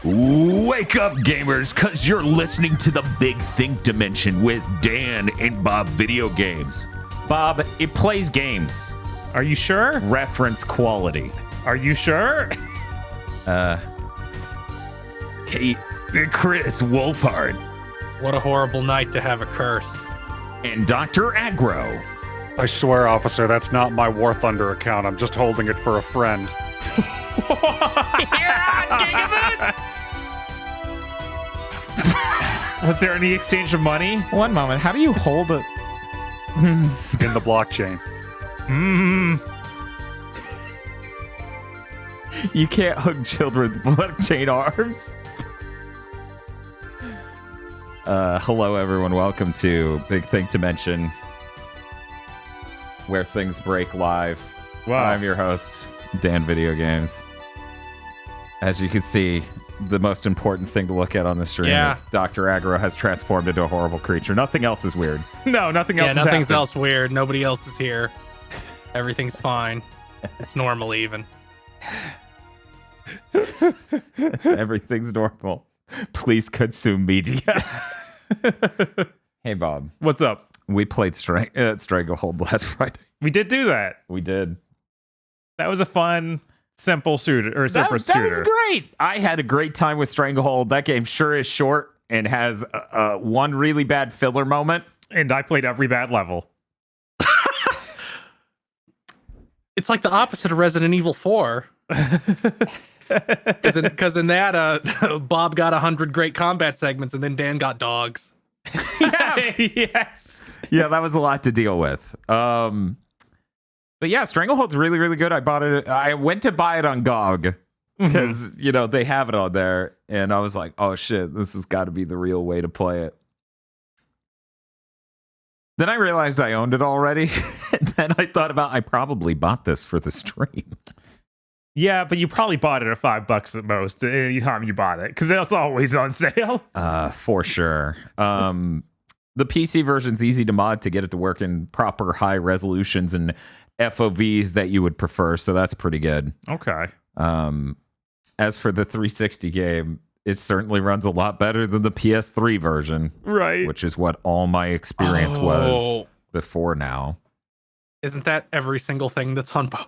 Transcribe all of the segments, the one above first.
Wake up, gamers, because you're listening to the Big Think Dimension with Dan and Bob Video Games. Bob, it plays games. Are you sure? Reference quality. Are you sure? Hey, Chris Wolfhard. What a horrible night to have a curse. And Dr. Aggro. I swear, officer, that's not my War Thunder account. I'm just holding it for a friend. You're on GigaBoots! Was there any exchange of money? One moment. How do you hold it? In the blockchain. You can't hug children with blockchain arms. Hello, everyone. Welcome to Big Think Dimension, where things break live. Wow. I'm your host, Dan Video Games. As you can see, the most important thing to look at on the stream is Dr. Aggro has transformed into a horrible creature. Nothing else is weird. No, nothing else. Yeah, nothing's else weird. Nobody else is here. Everything's fine. It's normal even. Everything's normal. Please consume media. Hey, Bob. What's up? We played Stranglehold last Friday. We did do that. We did. That was a fun, simple shooter or super That shooter. was great. I had a great time with Stranglehold. That game sure is short and has one really bad filler moment. And I played every bad level. It's like the opposite of Resident Evil 4. Because in that, Bob got 100 great combat segments, and then Dan got dogs. Yes. Yeah, that was a lot to deal with. But yeah, Stranglehold's really, really good. I bought it. I went to buy it on GOG because, they have it on there. And I was like, oh, shit, this has got to be the real way to play it. Then I realized I owned it already. And then I thought about, I probably bought this for the stream. Yeah, but you probably bought it at $5 at most any time you bought it because it's always on sale. For sure. The PC version's easy to mod to get it to work in proper high resolutions and FOVs that you would prefer, so that's pretty good. Okay. As for the 360 game, it certainly runs a lot better than the PS3 version. Right. Which is what all my experience was before now. Isn't that every single thing that's on both?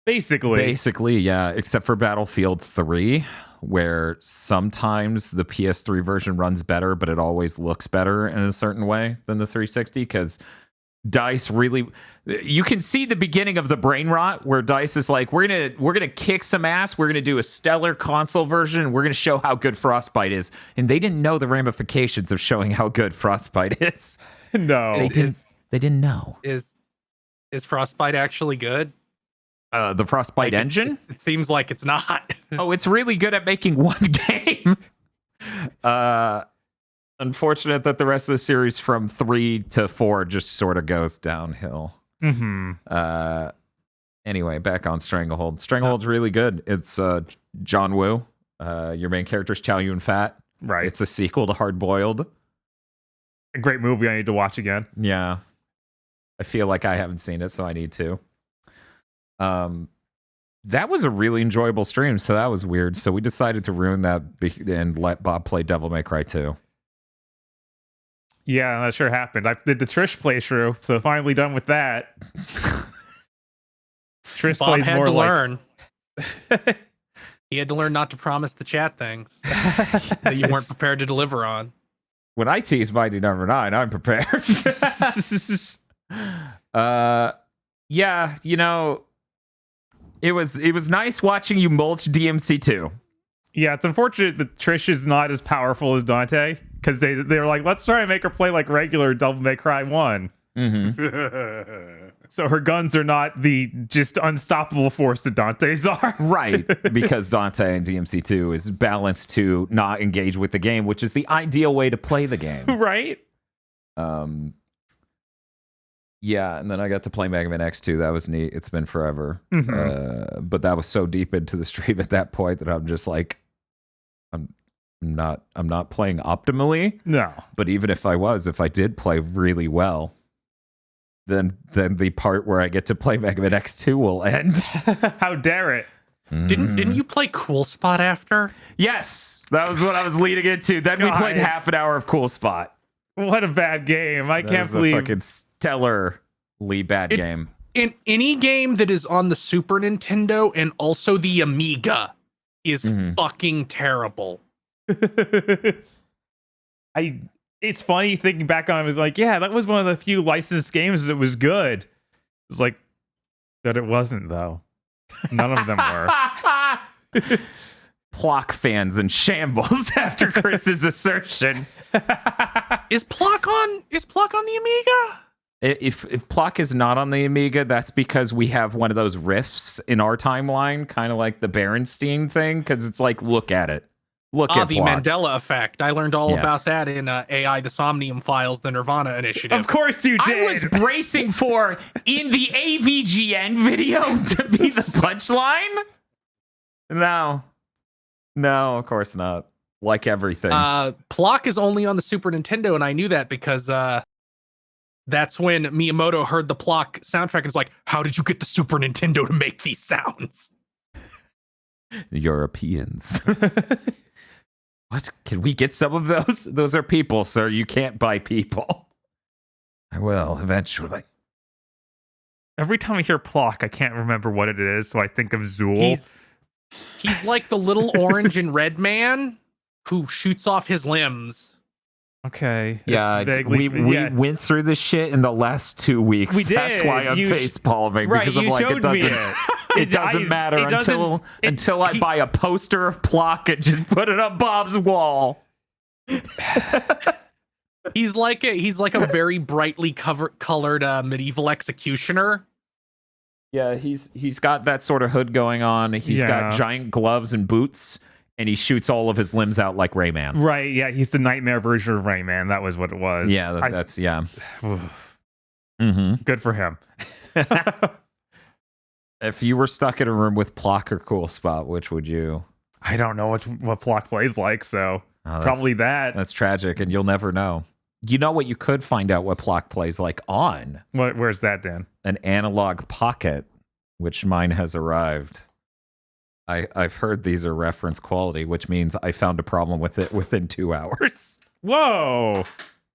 Basically, yeah, except for Battlefield 3, where sometimes the PS3 version runs better, but it always looks better in a certain way than the 360, because DICE really... You can see the beginning of the brain rot, where DICE is like, we're gonna kick some ass, we're gonna do a stellar console version, and we're gonna show how good Frostbite is. And they didn't know the ramifications of showing how good Frostbite is. No. They didn't know. Is Frostbite actually good? The Frostbite engine? It seems like it's not. Oh, it's really good at making one game. Unfortunate that the rest of the series from 3 to 4 just sort of goes downhill. Mm-hmm. Anyway, back on Stranglehold. Stranglehold's really good. It's John Woo. Your main character's Chow Yun-fat. Right. It's a sequel to Hard Boiled. A great movie I need to watch again. Yeah. I feel like I haven't seen it, so I need to. That was a really enjoyable stream, so that was weird. So we decided to ruin that and let Bob play Devil May Cry 2. Yeah, that sure happened. I did the Trish playthrough, so finally done with that. Trish Bob plays had more to like... learn. He had to learn not to promise the chat things that you weren't prepared to deliver on. When I tease Mighty Number 9, I'm prepared. Yeah, it was nice watching you mulch DMC2. Yeah, it's unfortunate that Trish is not as powerful as Dante, because they were like, let's try and make her play like regular Devil May Cry 1. Mm-hmm. So her guns are not the just unstoppable force that Dante's are. Right, because Dante and DMC2 is balanced to not engage with the game, which is the ideal way to play the game. Right? Yeah, and then I got to play Mega Man X2. That was neat. It's been forever. Mm-hmm. But that was so deep into the stream at that point that I'm just like, I'm not playing optimally. No. But even if I did play really well, then the part where I get to play Mega Man X2 will end. How dare it? Didn't you play Cool Spot after? Yes, that was what I was leading into. Then we played half an hour of Cool Spot. What a bad game. I can't A believe fucking stellarly bad game. In any game that is on the Super Nintendo and also the Amiga is fucking terrible. It's funny thinking back on it, was like, yeah, that was one of the few licensed games that was good. It's like that it wasn't though. None of them were. Plock fans in shambles after Chris's assertion. Is Plock on the Amiga? If Plock is not on the Amiga, that's because we have one of those rifts in our timeline, kind of like the Berenstein thing, because it's like, look at it. Look at the Plock. Mandela effect. I learned all about that in AI the Somnium Files, the Nirvana Initiative. Of course you did. I was bracing for in the AVGN video to be the punchline. No, of course not. Like everything. Plock is only on the Super Nintendo, and I knew that because that's when Miyamoto heard the Plock soundtrack and was like, how did you get the Super Nintendo to make these sounds? Europeans. What? Can we get some of those? Those are people, sir. You can't buy people. I will, eventually. Every time I hear Plock, I can't remember what it is, so I think of Zool. He's like the little orange and red man who shoots off his limbs. Okay. Yeah, we went through this shit in the last 2 weeks. We did. That's why I'm face palming, right, because I'm like, it doesn't matter until I buy a poster of Plock and just put it on Bob's wall. He's like a very brightly colored medieval executioner. Yeah, he's got that sort of hood going on. He's got giant gloves and boots, and he shoots all of his limbs out like Rayman. Right, yeah, he's the nightmare version of Rayman. That was what it was. Yeah, that's Good for him. If you were stuck in a room with Plock or Cool Spot, which would you? I don't know what Plock plays like, so probably that. That's tragic, and you'll never know. You know what you could find out what Plock plays like on? Where's that, Dan? An analog pocket, which mine has arrived. I've heard these are reference quality, which means I found a problem with it within 2 hours. Whoa!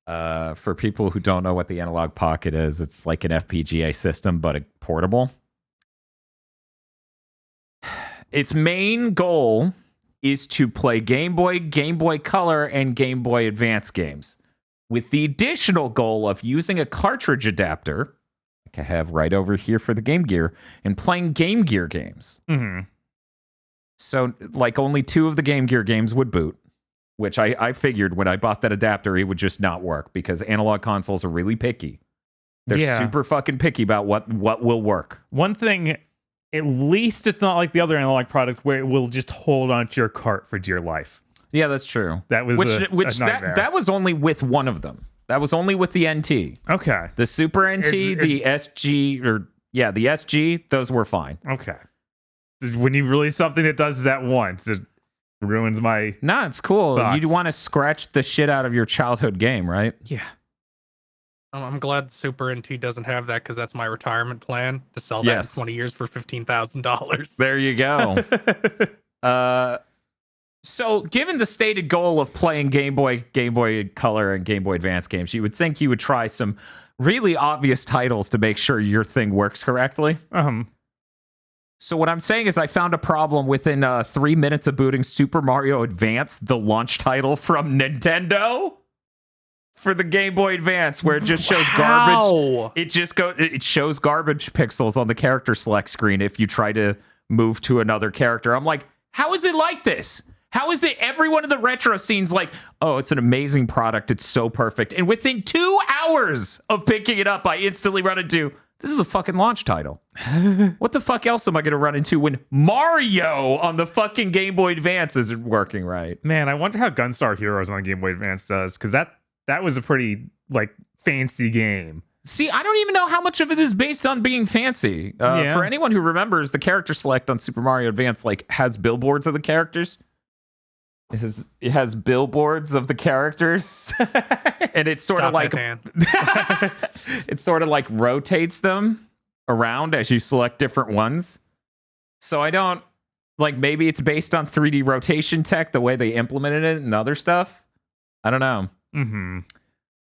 For people who don't know what the analog pocket is, it's like an FPGA system, but a portable. Its main goal is to play Game Boy, Game Boy Color, and Game Boy Advance games, with the additional goal of using a cartridge adapter, like I have right over here for the Game Gear, and playing Game Gear games. Mm-hmm. So, like, only 2 of the Game Gear games would boot, which I figured when I bought that adapter, it would just not work, because analog consoles are really picky. They're super fucking picky about what will work. One thing, at least it's not like the other analog product where it will just hold onto your cart for dear life. Yeah, that's true. That was that was only with one of them. That was only with the NT. Okay. The Super NT, the SG, the SG, those were fine. Okay. When you release something that does that once, it ruins my Nah, it's cool. thoughts. You want to scratch the shit out of your childhood game, right? Yeah. I'm glad the Super NT doesn't have that, because that's my retirement plan, to sell that in 20 years for $15,000. There you go. So, given the stated goal of playing Game Boy Color, and Game Boy Advance games, you would think you would try some really obvious titles to make sure your thing works correctly. So what I'm saying is I found a problem within 3 minutes of booting Super Mario Advance, the launch title from Nintendo, for the Game Boy Advance, where it just shows garbage. It shows garbage pixels on the character select screen if you try to move to another character. I'm like, how is it like this? How is it every one of the retro scenes like, oh, it's an amazing product, it's so perfect. And within 2 hours of picking it up, I instantly run into, this is a fucking launch title. What the fuck else am I going to run into when Mario on the fucking Game Boy Advance isn't working right? Man, I wonder how Gunstar Heroes on the Game Boy Advance does, because that was a pretty, fancy game. See, I don't even know how much of it is based on being fancy. For anyone who remembers, the character select on Super Mario Advance, has billboards of the characters. It has billboards of the characters, and it's sort of like it sort of like rotates them around as you select different ones. So I don't Like maybe it's based on 3D rotation tech, the way they implemented it and other stuff. I don't know. Mm-hmm.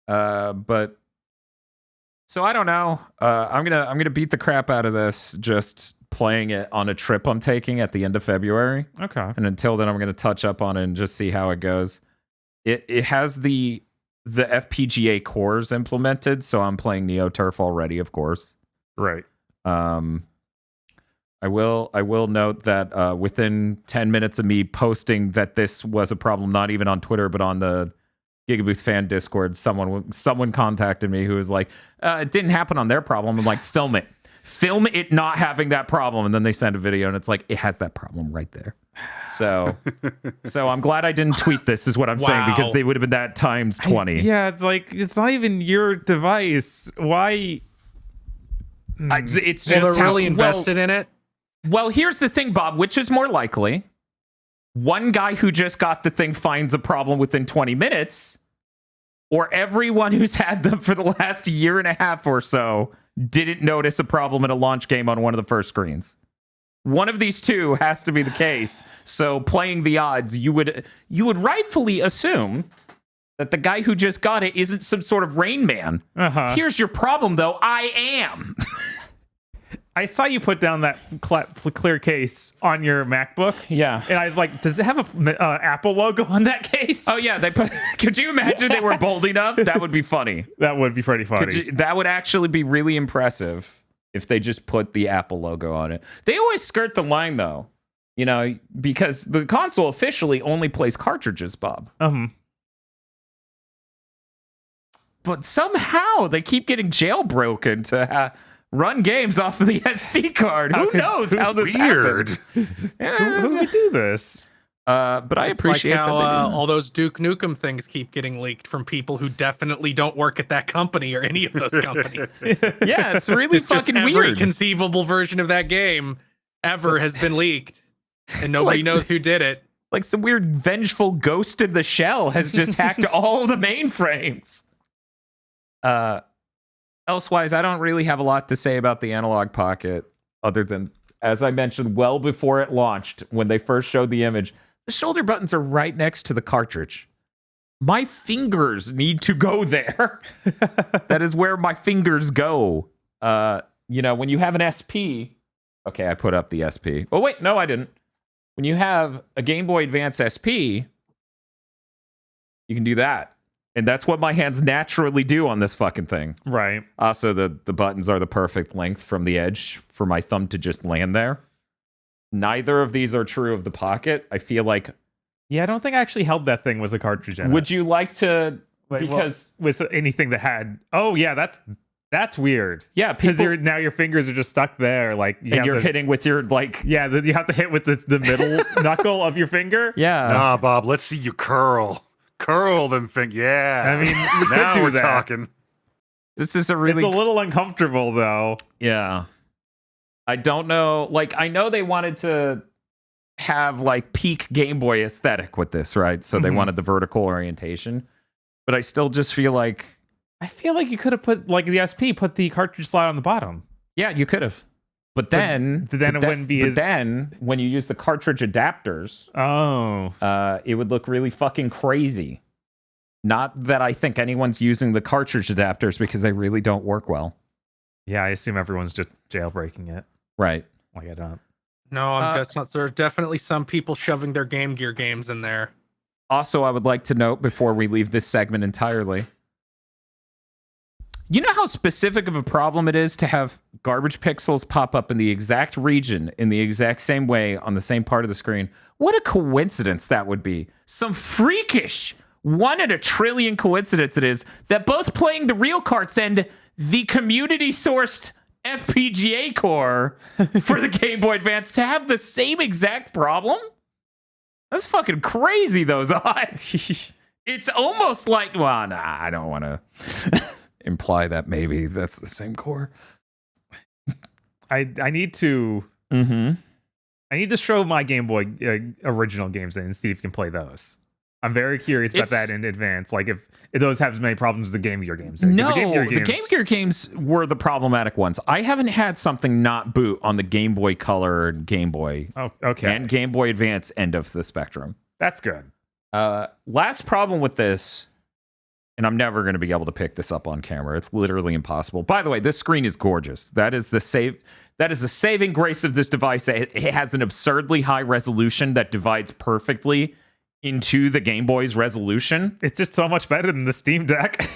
But so I don't know. I'm gonna beat the crap out of this, just playing it on a trip I'm taking at the end of February. Okay. And until then, I'm gonna touch up on it and just see how it goes. It has the FPGA cores implemented, so I'm playing NeoTurf already, of course. Right. I will note that within 10 minutes of me posting that this was a problem, not even on Twitter, but on the GigaBoots fan Discord, someone contacted me who was like, it didn't happen on their problem. I'm like, film it not having that problem. And then they send a video and it's like, it has that problem right there. So I'm glad I didn't tweet this is what I'm saying, because they would have been that times 20. Yeah, it's like, it's not even your device. Why? It's Well, just they're really invested in it. Well, here's the thing, Bob, which is more likely? One guy who just got the thing finds a problem within 20 minutes, or everyone who's had them for the last year and a half or so didn't notice a problem in a launch game on one of the first screens. One of these two has to be the case. So playing the odds, you would rightfully assume that the guy who just got it isn't some sort of Rain Man. Uh-huh. Here's your problem, though. I am. I saw you put down that clear case on your MacBook. Yeah. And I was like, does it have a Apple logo on that case? Oh, yeah. They put. Could you imagine they were bold enough? That would be funny. That would be pretty funny. That would actually be really impressive if they just put the Apple logo on it. They always skirt the line, though, you know, because the console officially only plays cartridges, Bob. But somehow they keep getting jailbroken to run games off of the SD card. Who knows how this happens? Who would do this? But I appreciate like how that all those Duke Nukem things keep getting leaked from people who definitely don't work at that company or any of those companies. Yeah, it's really fucking every weird. Conceivable version of that game ever has been leaked, and nobody knows who did it. Like some weird vengeful ghost in the shell has just hacked all the mainframes. Elsewise, I don't really have a lot to say about the Analog Pocket, other than, as I mentioned, well before it launched, when they first showed the image, the shoulder buttons are right next to the cartridge. My fingers need to go there. That is where my fingers go. You know, when you have an SP, okay, I put up the SP. Oh, wait, no, I didn't. When you have a Game Boy Advance SP, you can do that. And that's what my hands naturally do on this fucking thing. Right. Also, the buttons are the perfect length from the edge for my thumb to just land there. Neither of these are true of the Pocket. I feel like... Yeah, I don't think I actually held that thing with a cartridge in it. Would you like to... Wait, because... with anything that had... Oh, yeah, that's weird. Yeah, because people... now your fingers are just stuck there. Like you're hitting with your, like... Yeah, you have to hit with the middle knuckle of your finger. Yeah. Nah, Bob, let's see you curl. Curl them fingers. Yeah. I mean, we now could do we're that. talking. This is a really... It's a little uncomfortable, though. Yeah. I don't know. Like, I know they wanted to have, like, peak Game Boy aesthetic with this, right? So they wanted the vertical orientation. But I still just feel like... I feel like you could have put, like, the SP, put the cartridge slot on the bottom. Yeah, you could have. But then it wouldn't be as... then, when you use the cartridge adapters, it would look really fucking crazy. Not that I think anyone's using the cartridge adapters, because they really don't work well. Yeah, I assume everyone's just jailbreaking it. Right. Like, I don't... No, I'm just not. There are definitely some people shoving their Game Gear games in there. Also, I would like to note, before we leave this segment entirely, you know how specific of a problem it is to have garbage pixels pop up in the exact region in the exact same way on the same part of the screen? What a coincidence that would be. Some freakish 1 in a trillion coincidence it is that both playing the real carts and the community-sourced FPGA core for the Game Boy Advance to have the same exact problem? That's fucking crazy, those odds. It's almost like, well, nah, I don't want to... imply that maybe that's the same core. I need to I need to show my Game Boy original games and see if you can play those. I'm very curious about It's- that in advance. Like if those have as many problems as the Game Gear games. 'Cause No, the Game Gear the games, Game Gear games were the problematic ones. I haven't had something not boot on the Game Boy Color and Game Boy Oh, okay. and Game Boy Advance end of the spectrum. That's good. Last problem with this, and I'm never going to be able to pick this up on camera. It's literally impossible. By the way, this screen is gorgeous. That is the saving grace of this device. It has an absurdly high resolution that divides perfectly into the Game Boy's resolution. It's just so much better than the Steam Deck.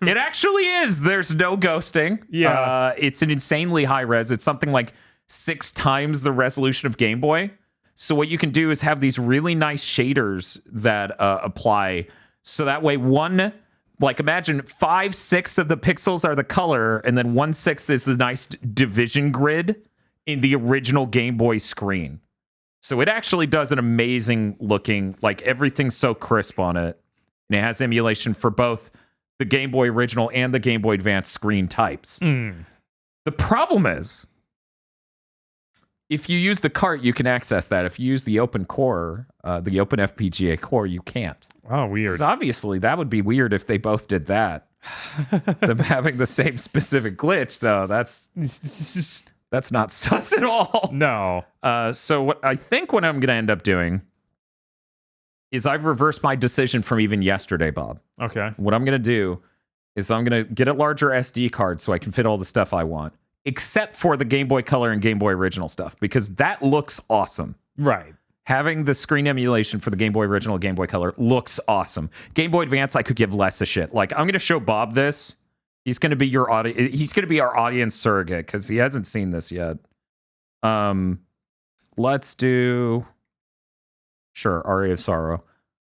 It actually is. There's no ghosting. Yeah. It's an insanely high res. It's something like 6 times the resolution of Game Boy. So what you can do is have these really nice shaders that apply. So that way imagine 5/6 of the pixels are the color, and then 1/6 is the nice division grid in the original Game Boy screen. So it actually does an amazing looking, like everything's so crisp on it. And it has emulation for both the Game Boy original and the Game Boy Advance screen types. The problem is, if you use the cart, you can access that. If you use the open core, the open FPGA core, you can't. Oh, weird. Because obviously that would be weird if they both did that. Them having the same specific glitch, though, that's not sus at all. No. So what I'm going to end up doing is I've reversed my decision from even yesterday, Bob. Okay. What I'm going to do is I'm going to get a larger SD card so I can fit all the stuff I want, except for the Game Boy Color and Game Boy Original stuff, because that looks awesome. Right. Having the screen emulation for the Game Boy Original, Game Boy Color looks awesome. Game Boy Advance, I could give less a shit. Like, I'm going to show Bob this. He's going to be your audience. He's going to be our audience surrogate because he hasn't seen this yet. Let's do Aria of Sorrow.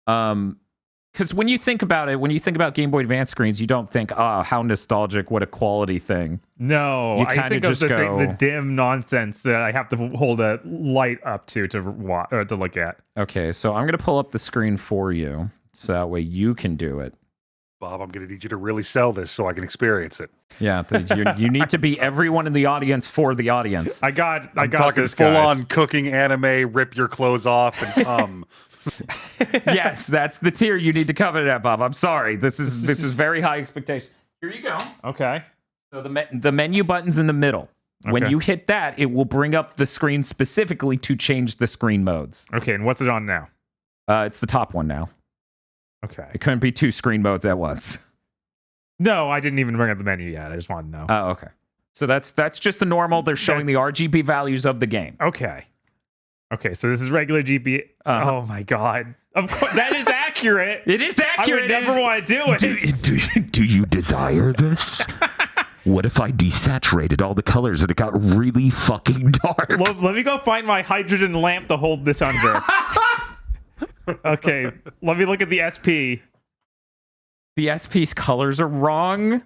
Because when you think about it, when you think about Game Boy Advance screens, you don't think, how nostalgic, what a quality thing. No, You I kinda think of just the go- the dim nonsense that I have to hold a light up to look at. Okay, so I'm going to pull up the screen for you so that way you can do it. Bob, I'm going to need you to really sell this so I can experience it. Yeah, you need to be everyone in the audience for the audience. I got I'm talking this, full guys. on cooking anime, rip your clothes off and come. Yes, that's the tier you need to cover that, Bob. I'm sorry. This is very high expectation. Here you go. Okay. So the menu button's in the middle. When Okay. you hit that, it will bring up the screen specifically to change the screen modes. Okay, and what's it on now? It's the top one now. Okay. It couldn't be 2 screen modes at once. No, I didn't even bring up the menu yet. I just wanted to know. Oh, okay. So that's just the normal. They're showing the RGB values of the game. Okay. Okay, so this is regular GP. Uh-huh. Oh my god. Of course, that is accurate. It is I accurate. would never want to do it. Do you desire this? What if I desaturated all the colors and it got really fucking dark? Let me go find my hydrogen lamp to hold this under. Okay, let me look at the SP. The SP's colors are wrong.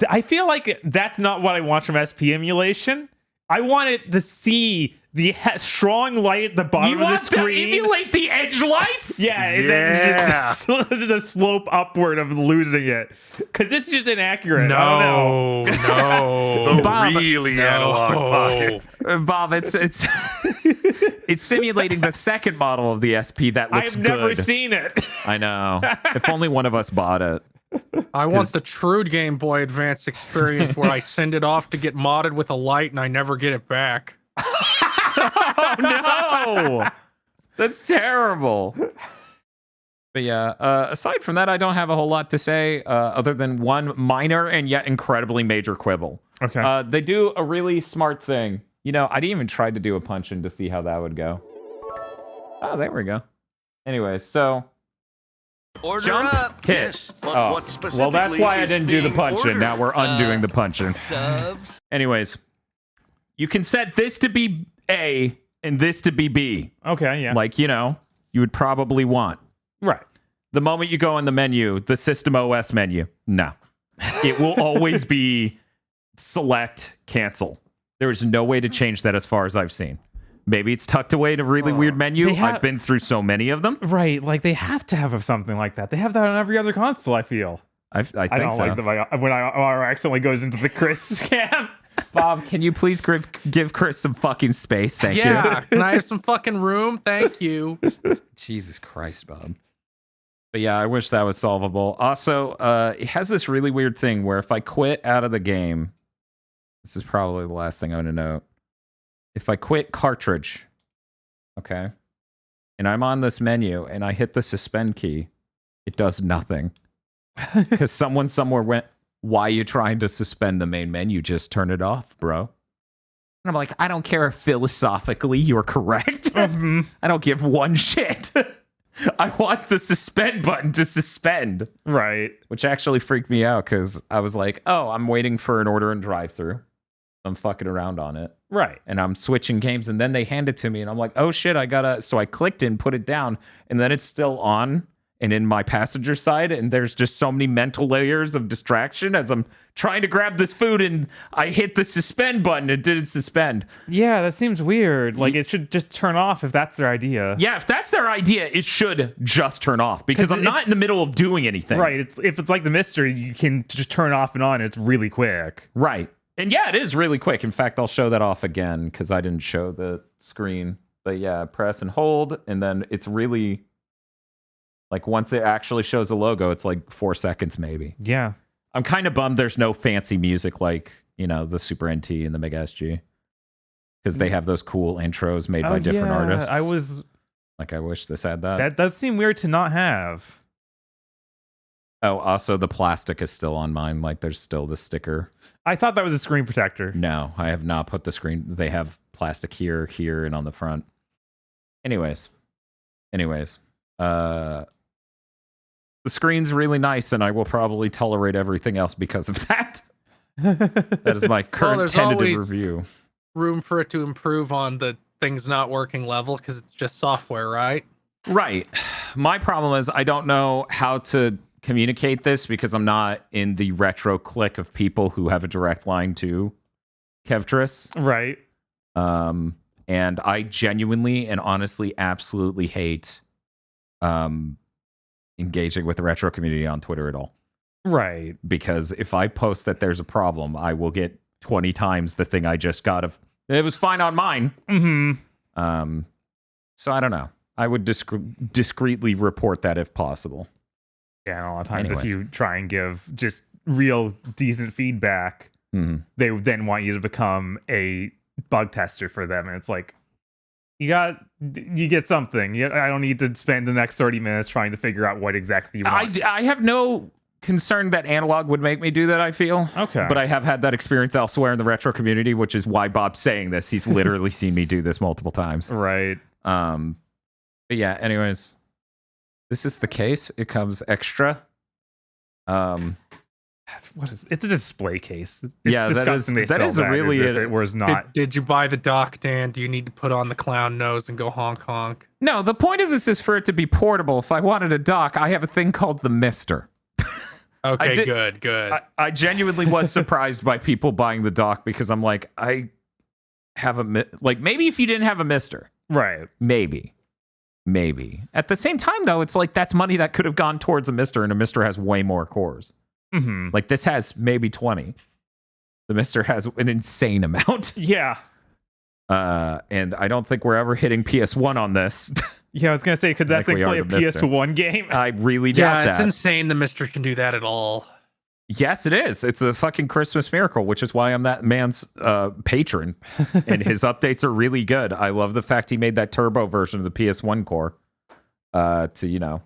I feel like that's not what I want from SP emulation. I want it to see the strong light at the bottom You of want the screen. to emulate the edge lights? Yeah, and then just the slope upward of losing it. Because this is just inaccurate. I don't know. no. The Bob, really analog pocket. Bob, it's it's simulating the second model of the SP that looks I've good. never seen it. I know. If only one of us bought it. I want the true Game Boy Advance experience where I send it off to get modded with a light and I never get it back. Oh no, that's terrible. But yeah, aside from that, I don't have a whole lot to say other than one minor and yet incredibly major quibble. Okay. They do a really smart thing. You know, I didn't even try to do a punch-in to see how that would go. Oh, there we go. Anyways, so Order jump, up. hit. Yes, but Oh, what specifically well, that's why I is didn't do the being punch-in. Now we're ordered? undoing the punch-in. Subs. Anyways, you can set this to be A and this to be B. Okay, yeah. Like, you know, you would probably want. Right. The moment you go in the menu, the System OS menu, no. It will always be select, cancel. There is no way to change that as far as I've seen. Maybe it's tucked away in a really weird menu. They have- I've been through so many of them. Right, like they have to have something like that. They have that on every other console, I feel. I think I don't so. like when I accidentally goes into the Chris scam. Bob, can you please give Chris some fucking space? Thank you. Yeah, can I have some fucking room? Thank you. Jesus Christ, Bob. But yeah, I wish that was solvable. Also, it has this really weird thing where if I quit out of the game, this is probably the last thing I'm going to note. If I quit cartridge, okay, and I'm on this menu and I hit the suspend key, it does nothing. Because someone somewhere went, why are you trying to suspend the main menu? Just turn it off, bro. And I'm like, I don't care if philosophically you're correct. I don't give one shit. I want the suspend button to suspend. Right. Which actually freaked me out because I was like, oh, I'm waiting for an order in drive-thru. I'm fucking around on it. Right. And I'm switching games, and then they hand it to me, and I'm like, oh shit, I gotta. So I clicked it and put it down, and then it's still on and in my passenger side, and there's just so many mental layers of distraction as I'm trying to grab this food, and I hit the suspend button. It didn't suspend. Yeah, that seems weird. Like, it should just turn off if that's their idea. Yeah, if that's their idea, it should just turn off because I'm not in the middle of doing anything. Right. If it's like the mystery, you can just turn off and on. It's really quick. Right. And yeah, it is really quick. In fact, I'll show that off again because I didn't show the screen. But yeah, press and hold, and then it's really... Like, once it actually shows a logo, it's like 4 seconds maybe. Yeah. I'm kind of bummed there's no fancy music like, you know, the Super NT and the Mega SG. Because they have those cool intros made by different artists. I wish this had that. That does seem weird to not have. Oh, also the plastic is still on mine. Like, there's still the sticker. I thought that was a screen protector. No, I have not put the screen. They have plastic here, and on the front. Anyways. The screen's really nice, and I will probably tolerate everything else because of that. That is my current there's tentative always review. Room for it to improve on the things not working level because it's just software, right? Right. My problem is I don't know how to communicate this because I'm not in the retro clique of people who have a direct line to Kevtris. Right. And I genuinely and honestly absolutely hate engaging with the retro community on Twitter at all. Right. Because if I post that there's a problem, I will get 20 times the thing I just got of, it was fine on mine. Mm-hmm. So I don't know. I would discreetly report that if possible. Yeah, and a lot of times Anyways. if you try and give just real decent feedback, they then want you to become a bug tester for them. And it's like, you get something. I don't need to spend the next 30 minutes trying to figure out what exactly you want. I have no concern that analog would make me do that, I feel. Okay. But I have had that experience elsewhere in the retro community, which is why Bob's saying this. He's literally seen me do this multiple times. Right. But yeah, anyways. This is the case. It comes extra. It's a display case. It's Yeah, disgusting that is as really if it was not. Did you buy the dock, Dan? Do you need to put on the clown nose and go honk honk? No, the point of this is for it to be portable. If I wanted a dock, I have a thing called the Mister. Okay, good. I genuinely was surprised by people buying the dock because I'm like, I have maybe if you didn't have a Mister. Right. Maybe. At the same time, though, it's like that's money that could have gone towards a Mister, and a Mister has way more cores. Mm-hmm. Like, this has maybe 20. The Mister has an insane amount. Yeah. And I don't think we're ever hitting PS1 on this. Yeah, I was going to say, could that thing play a PS1 game? I really doubt that. Yeah, it's insane the Mister can do that at all. Yes, it is. It's a fucking Christmas miracle, which is why I'm that man's patron. And his updates are really good. I love the fact he made that turbo version of the PS1 core to,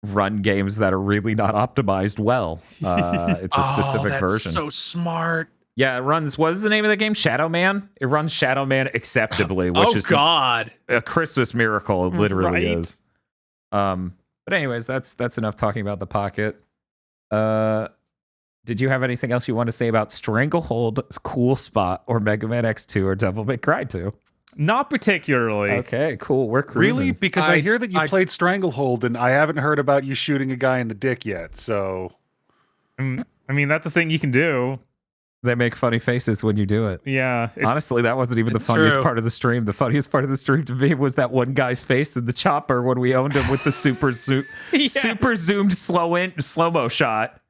run games that are really not optimized well. It's a specific version. So smart. Yeah, it runs, what is the name of the game? Shadow Man? It runs Shadow Man acceptably, which is God. a Christmas miracle. It literally Right. is. But anyways, that's enough talking about the Pocket. Did you have anything else you want to say about Stranglehold, Cool Spot, or Mega Man X2 or Devil May Cry 2? Not particularly. Okay, cool. We're cruising. Really? Because I hear that you played Stranglehold, and I haven't heard about you shooting a guy in the dick yet, so... I mean, that's a thing you can do. They make funny faces when you do it. Yeah. Honestly, that wasn't even the funniest true. part of the stream. The funniest part of the stream to me was that one guy's face in the chopper when we owned him with the super zoomed slow-mo shot.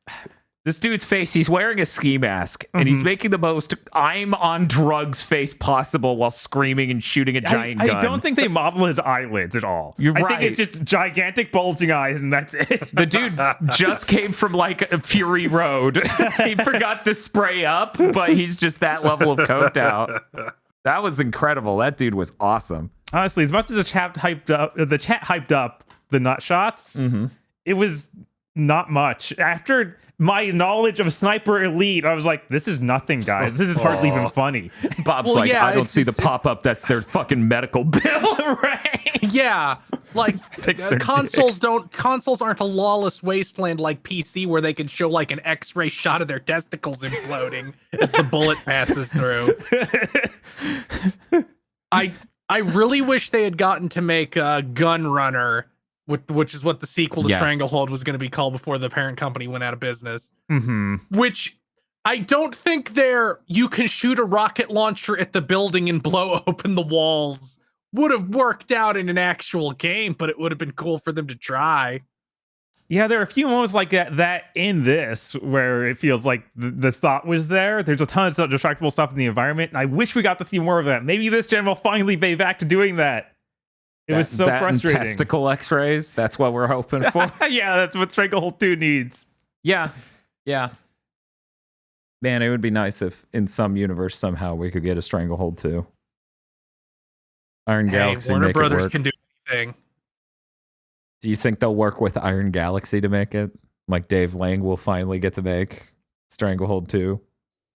This dude's face, he's wearing a ski mask, and he's making the most I'm on drugs face possible while screaming and shooting a giant gun. I don't think they model his eyelids at all. You're I right. think it's just gigantic bulging eyes, and that's it. The dude just came from like a Fury Road. He forgot to spray up, but he's just that level of coked out. That was incredible. That dude was awesome. Honestly, as much as the chat hyped up the nut shots, it was not much. After my knowledge of Sniper Elite, I was like, this is nothing, guys. This is hardly even funny. Bob's like, I don't see the pop-up. That's their fucking medical bill. Right? Yeah, like their consoles aren't a lawless wasteland like PC where they can show like an X-ray shot of their testicles imploding as the bullet passes through. I really wish they had gotten to make Gun Runner, which is what the sequel to Stranglehold was going to be called before the parent company went out of business. Which I don't think you can shoot a rocket launcher at the building and blow open the walls would have worked out in an actual game, but it would have been cool for them to try. Yeah, there are a few moments like that in this where it feels like the thought was there. There's a ton of distractible stuff in the environment, and I wish we got to see more of that. Maybe this gen will finally be back to doing that. It was so frustrating. Testicle X-rays. That's what we're hoping for. Yeah, that's what Stranglehold 2 needs. Yeah. Man, it would be nice if in some universe somehow we could get a Stranglehold 2. Iron Galaxy Warner make Brothers it work. can do anything. Do you think they'll work with Iron Galaxy to make it? Like Dave Lang will finally get to make Stranglehold 2?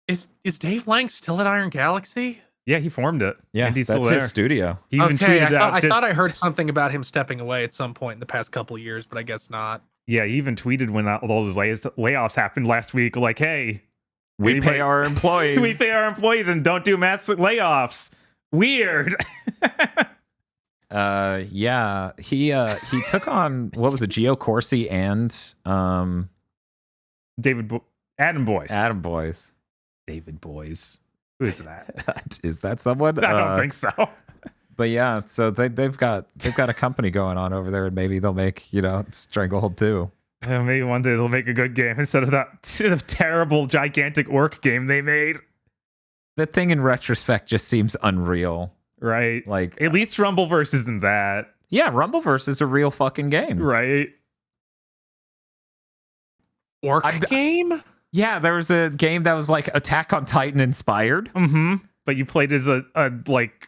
Is Dave Lang still at Iron Galaxy? Yeah, he formed it. Yeah, and he's that's still his there. studio. He even Okay, tweeted out. I thought I heard something about him stepping away at some point in the past couple of years, but I guess not. Yeah, he even tweeted when all those layoffs happened last week, like, "Hey, We pay our employees. we pay our employees and don't do mass layoffs." Weird. Yeah, he took on what was it, Geo Corsi and Adam Boyce. Adam Boyce. David Boyce. Who is that? Is that someone? I don't think so. But yeah, so they've got a company going on over there, and maybe they'll make Stranglehold 2. Maybe one day they'll make a good game instead of that terrible gigantic orc game they made. The thing in retrospect just seems unreal. Right. Like At least Rumbleverse isn't that. yeah, Rumbleverse is a real fucking game. Right. Game? Yeah, there was a game that was like Attack on Titan inspired. But you played as a like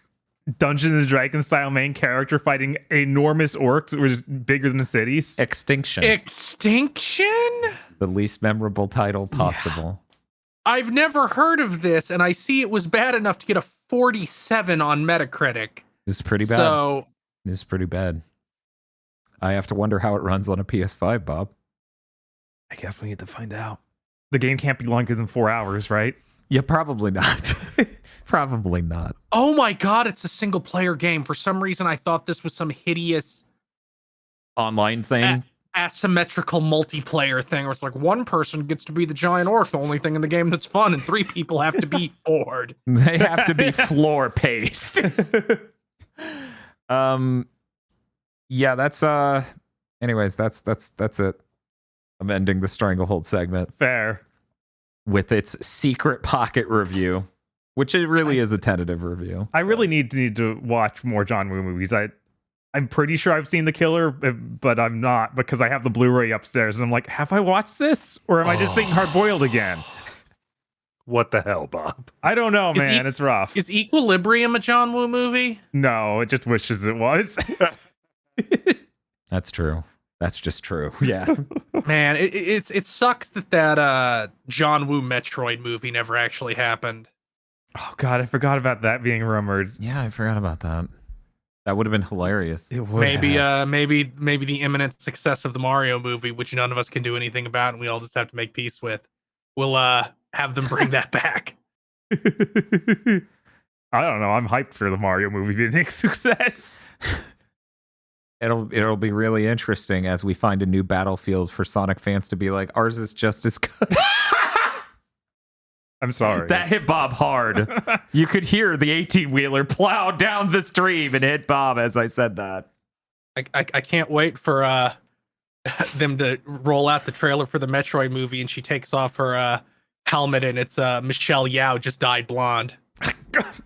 Dungeons and Dragons style main character fighting enormous orcs that were just bigger than the cities. Extinction. Extinction? The least memorable title possible. I've never heard of this, and I see it was bad enough to get a 47 on Metacritic. It's pretty bad. So It's pretty bad. I have to wonder how it runs on a PS5, Bob. I guess we need to find out. The game can't be longer than 4 hours, right? Yeah, probably not. Probably not. oh my god, it's a single player game. For some reason, I thought this was some hideous Online thing. asymmetrical multiplayer thing where it's like one person gets to be the giant orc, the only thing in the game that's fun, and 3 people have to be bored. They have to be floor paced. Yeah, that's anyways, that's it. I'm ending the Stranglehold segment Fair. with its secret pocket review, which it really is a tentative review. I really need to watch more John Woo movies. I'm pretty sure I've seen The Killer, but I'm not because I have the Blu-ray upstairs. And I'm like, have I watched this? Or am I just thinking Hard Boiled again? What the hell, Bob? I don't know, Is man. It's rough. Is Equilibrium a John Woo movie? No, it just wishes it was. That's true. That's just true. Yeah. Man, it sucks that John Woo Metroid movie never actually happened. Oh, God, I forgot about that being rumored. Yeah, I forgot about that. That would have been hilarious. It would Maybe have. maybe the imminent success of the Mario movie, which none of us can do anything about and we all just have to make peace with, will have them bring that back. I don't know. I'm hyped for the Mario movie being a success. It'll be really interesting as we find a new battlefield for Sonic fans to be like, ours is just as good. I'm sorry. That hit Bob hard. You could hear the 18-wheeler plow down the stream and hit Bob as I said that. I can't wait for them to roll out the trailer for the Metroid movie, and she takes off her helmet, and it's Michelle Yao just dyed blonde.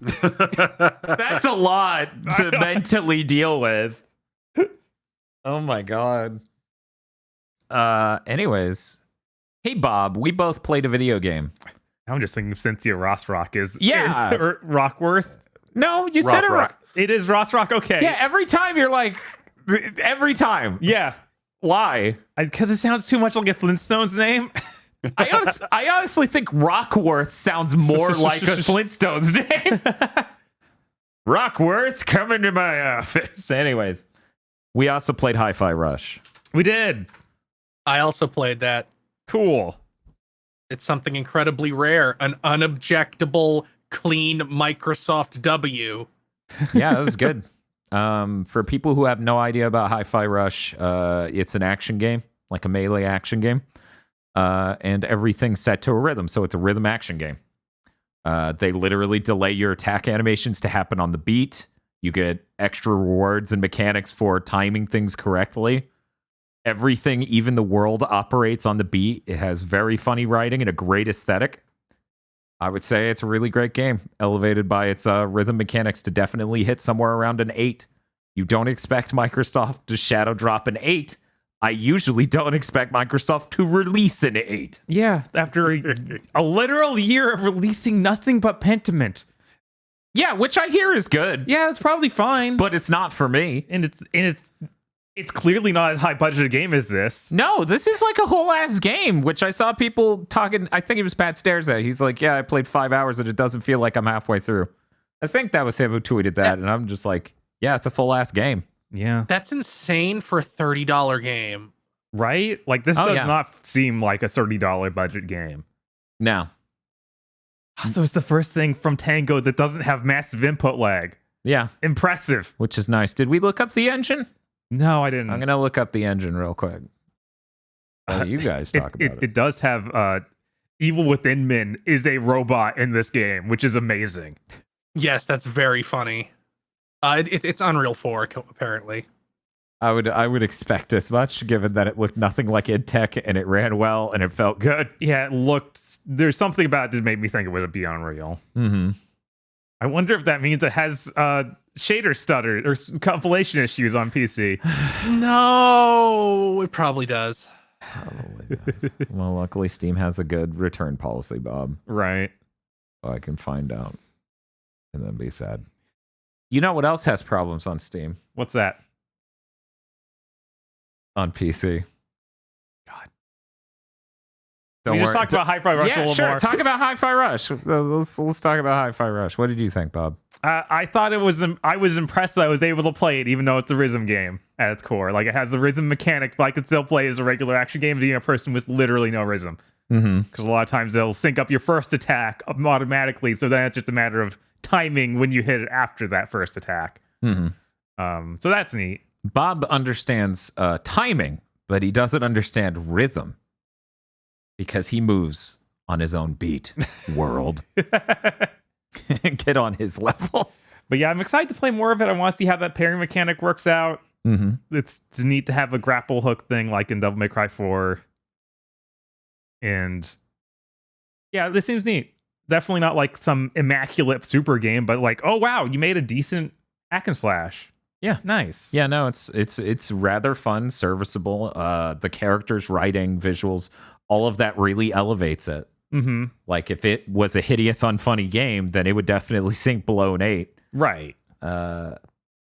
That's a lot to mentally deal with. Oh my god. Anyways, hey Bob, we both played a video game. I'm just thinking Cynthia Rossrock is or Rockworth. No, you said it right. It is Rossrock. Okay. Yeah, every time you're like, every time. Yeah. Why? Because it sounds too much like a Flintstones name. I honestly think Rockworth sounds more like a Flintstones name. Rockworth, come into my office. Anyways, we also played Hi-Fi Rush. We did. I also played that. Cool. It's something incredibly rare. An unobjectable, clean Microsoft W. Yeah, that was good. For people who have no idea about Hi-Fi Rush, it's an action game, like a melee action game. And everything's set to a rhythm, so it's a rhythm action game. They literally delay your attack animations to happen on the beat. You get extra rewards and mechanics for timing things correctly. Everything, even the world, operates on the beat. It has very funny writing and a great aesthetic. I would say it's a really great game, elevated by its rhythm mechanics to definitely hit somewhere around an 8. You don't expect Microsoft to shadow drop an 8. I usually don't expect Microsoft to release an 8. Yeah, after a literal year of releasing nothing but Pentiment. Yeah, which I hear is good. Yeah, it's probably fine. But it's not for me. And it's clearly not as high budget a game as this. No, this is like a whole ass game, which I saw people talking. I think it was Pat Stairs at. He's like, yeah, I played 5 hours and it doesn't feel like I'm halfway through. I think that was him who tweeted that. And I'm just like, yeah, it's a full ass game. Yeah. That's insane for a $30 game. Right? Like, this does not seem like a $30 budget game. No. So it's the first thing from Tango that doesn't have massive input lag. Yeah. Impressive. Which is nice. Did we look up the engine? No, I didn't. I'm going to look up the engine real quick. You guys talk about it. It does have Evil Within Min is a robot in this game, which is amazing. Yes, that's very funny. It's Unreal 4, apparently. I would expect as much, given that it looked nothing like id Tech and it ran well and it felt good. Yeah, it looked. There's something about it that made me think it would be Unreal. Mm-hmm. I wonder if that means it has shader stutter or compilation issues on PC. No, it probably does. Probably does. Well, luckily Steam has a good return policy, Bob. Right. So I can find out and then be sad. You know what else has problems on Steam? What's that? On PC. God. We just talked about Hi-Fi Rush a little more. Talk about Hi-Fi Rush. Let's talk about Hi-Fi Rush. What did you think, Bob? I thought it was. I was impressed that I was able to play it, even though it's a rhythm game at its core. Like, it has the rhythm mechanics, but I could still play as a regular action game, being a person with literally no rhythm. Because a lot of times they'll sync up your first attack automatically, so then it's just a matter of timing when you hit it after that first attack. So that's neat. Bob understands timing, but he doesn't understand rhythm because he moves on his own beat. World. Get on his level. But yeah, I'm excited to play more of it. I want to see how that pairing mechanic works out. It's neat to have a grapple hook thing like in Devil May Cry 4. And yeah, this seems neat. Definitely not like some immaculate super game, but like, oh wow, you made a decent hack and slash. Yeah, nice. Yeah, no, it's rather fun, serviceable. The characters, writing, visuals, all of that really elevates it. Like, if it was a hideous, unfunny game, then it would definitely sink below an 8. Right.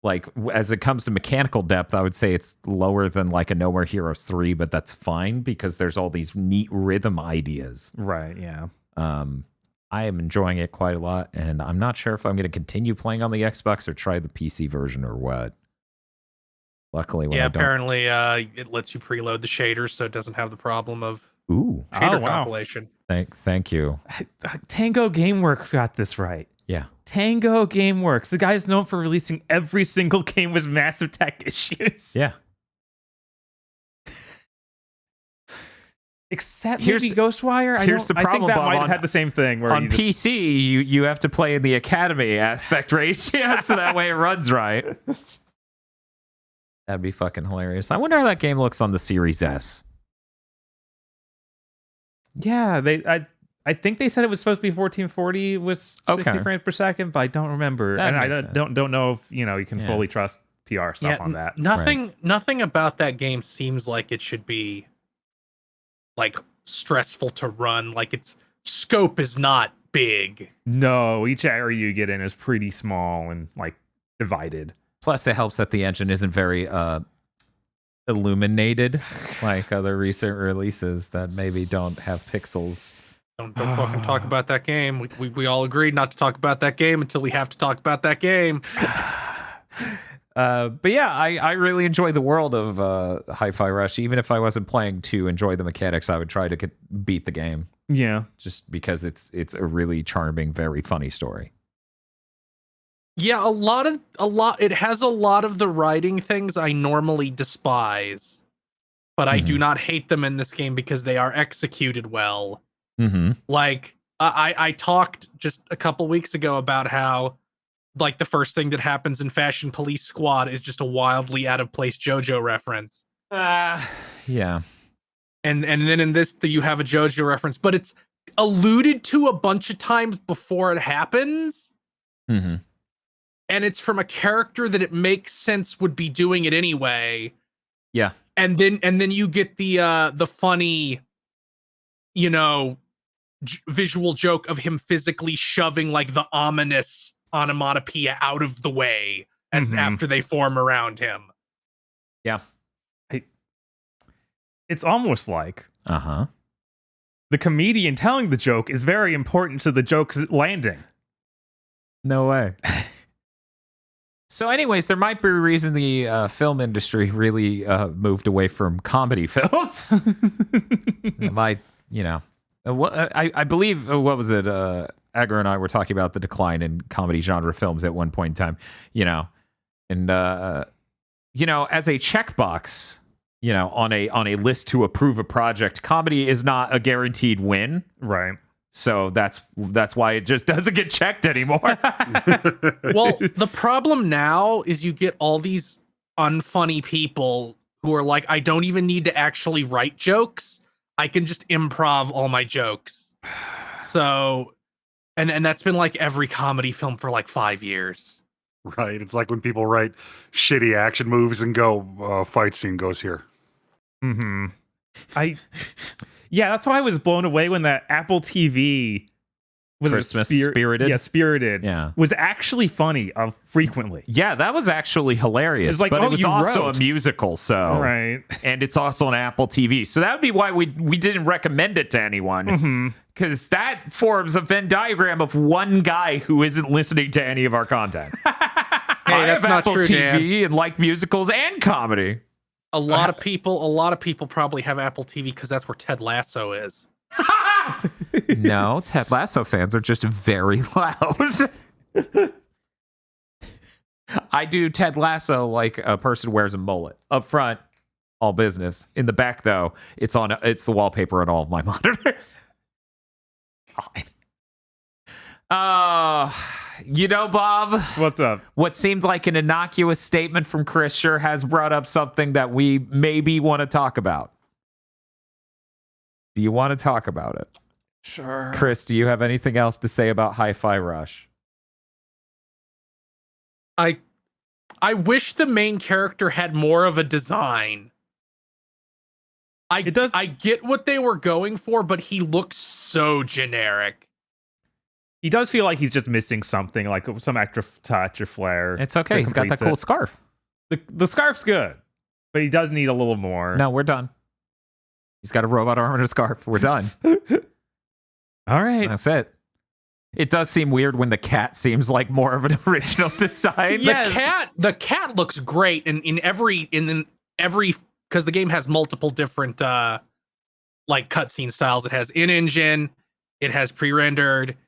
Like, as it comes to mechanical depth, I would say it's lower than like a No More Heroes 3, but that's fine because there's all these neat rhythm ideas. Right. Yeah. I am enjoying it quite a lot, and I'm not sure if I'm going to continue playing on the Xbox or try the PC version or what. Luckily, when apparently it lets you preload the shaders, so it doesn't have the problem of shader compilation. Thank you. Tango Gameworks got this right. Yeah. Tango Gameworks. The guy's known for releasing every single game with massive tech issues. Yeah. Except maybe Ghostwire. I think that might have had the same thing. Where on PC, you have to play in the Academy aspect ratio, so that way it runs right. That'd be fucking hilarious. I wonder how that game looks on the Series S. Yeah, I think they said it was supposed to be 1440 with 60 frames per second, but I don't remember. That and I makes don't know if you can fully trust PR stuff on that. Nothing about that game seems like it should be like stressful to run. Like its scope is not big. No, each area you get in is pretty small and like divided. Plus, it helps that the engine isn't very illuminated like other recent releases that maybe don't have pixels. Don't fucking talk about that game. We all agreed not to talk about that game until we have to talk about that game. But yeah, I really enjoy the world of Hi-Fi Rush. Even if I wasn't playing to enjoy the mechanics, I would try to beat the game. Yeah, just because it's a really charming, very funny story. Yeah, it has a lot of the writing things I normally despise, but I do not hate them in this game because they are executed well. Like I talked just a couple weeks ago about how like the first thing that happens in Fashion Police Squad is just a wildly out of place JoJo reference. Yeah. And then in this you have a JoJo reference, but it's alluded to a bunch of times before it happens. And it's from a character that it makes sense would be doing it anyway. Yeah. And then you get the funny, visual joke of him physically shoving like the ominous onomatopoeia out of the way as after they form around him. Yeah. It's almost like the comedian telling the joke is very important to the joke's landing. No way. So anyways, there might be a reason the film industry really moved away from comedy films. It might, I believe, what was it? Agar and I were talking about the decline in comedy genre films at one point in time, and, as a checkbox, on a list to approve a project, comedy is not a guaranteed win. Right. So that's why it just doesn't get checked anymore. Well, the problem now is you get all these unfunny people who are like, I don't even need to actually write jokes. I can just improv all my jokes. So, and that's been like every comedy film for like 5 years. Right. It's like when people write shitty action movies and go, fight scene goes here. Yeah, that's why I was blown away when that Apple TV was Christmas Spirited. Yeah, Spirited. Yeah, was actually funny frequently. Yeah, that was actually hilation. It's like, but it was also wrote. A musical, so right, and it's also on Apple TV, so that would be why we didn't recommend it to anyone, because that forms a Venn diagram of one guy who isn't listening to any of our content. Hey, I that's have not Apple true, TV Dan. and like musicals and comedy. A lot of people probably have Apple TV because that's where Ted Lasso is. No, Ted Lasso fans are just very loud. I do Ted Lasso like a person wears a mullet. Up front, all business. In the back, though, it's the wallpaper on all of my monitors. Bob. What's up? What seemed like an innocuous statement from Chris sure has brought up something that we maybe want to talk about. Do you want to talk about it? Sure. Chris, do you have anything else to say about Hi-Fi Rush? I wish the main character had more of a design. I get what they were going for, but he looks so generic. He does feel like he's just missing something, like some extra touch or flair. It's okay. He's got that cool scarf. The scarf's good, but he does need a little more. No, we're done. He's got a robot arm and a scarf. We're done. All right. That's it. It does seem weird when the cat seems like more of an original design. Yes. The cat looks great in every because the game has multiple different like cutscene styles. It has in-engine, it has pre-rendered,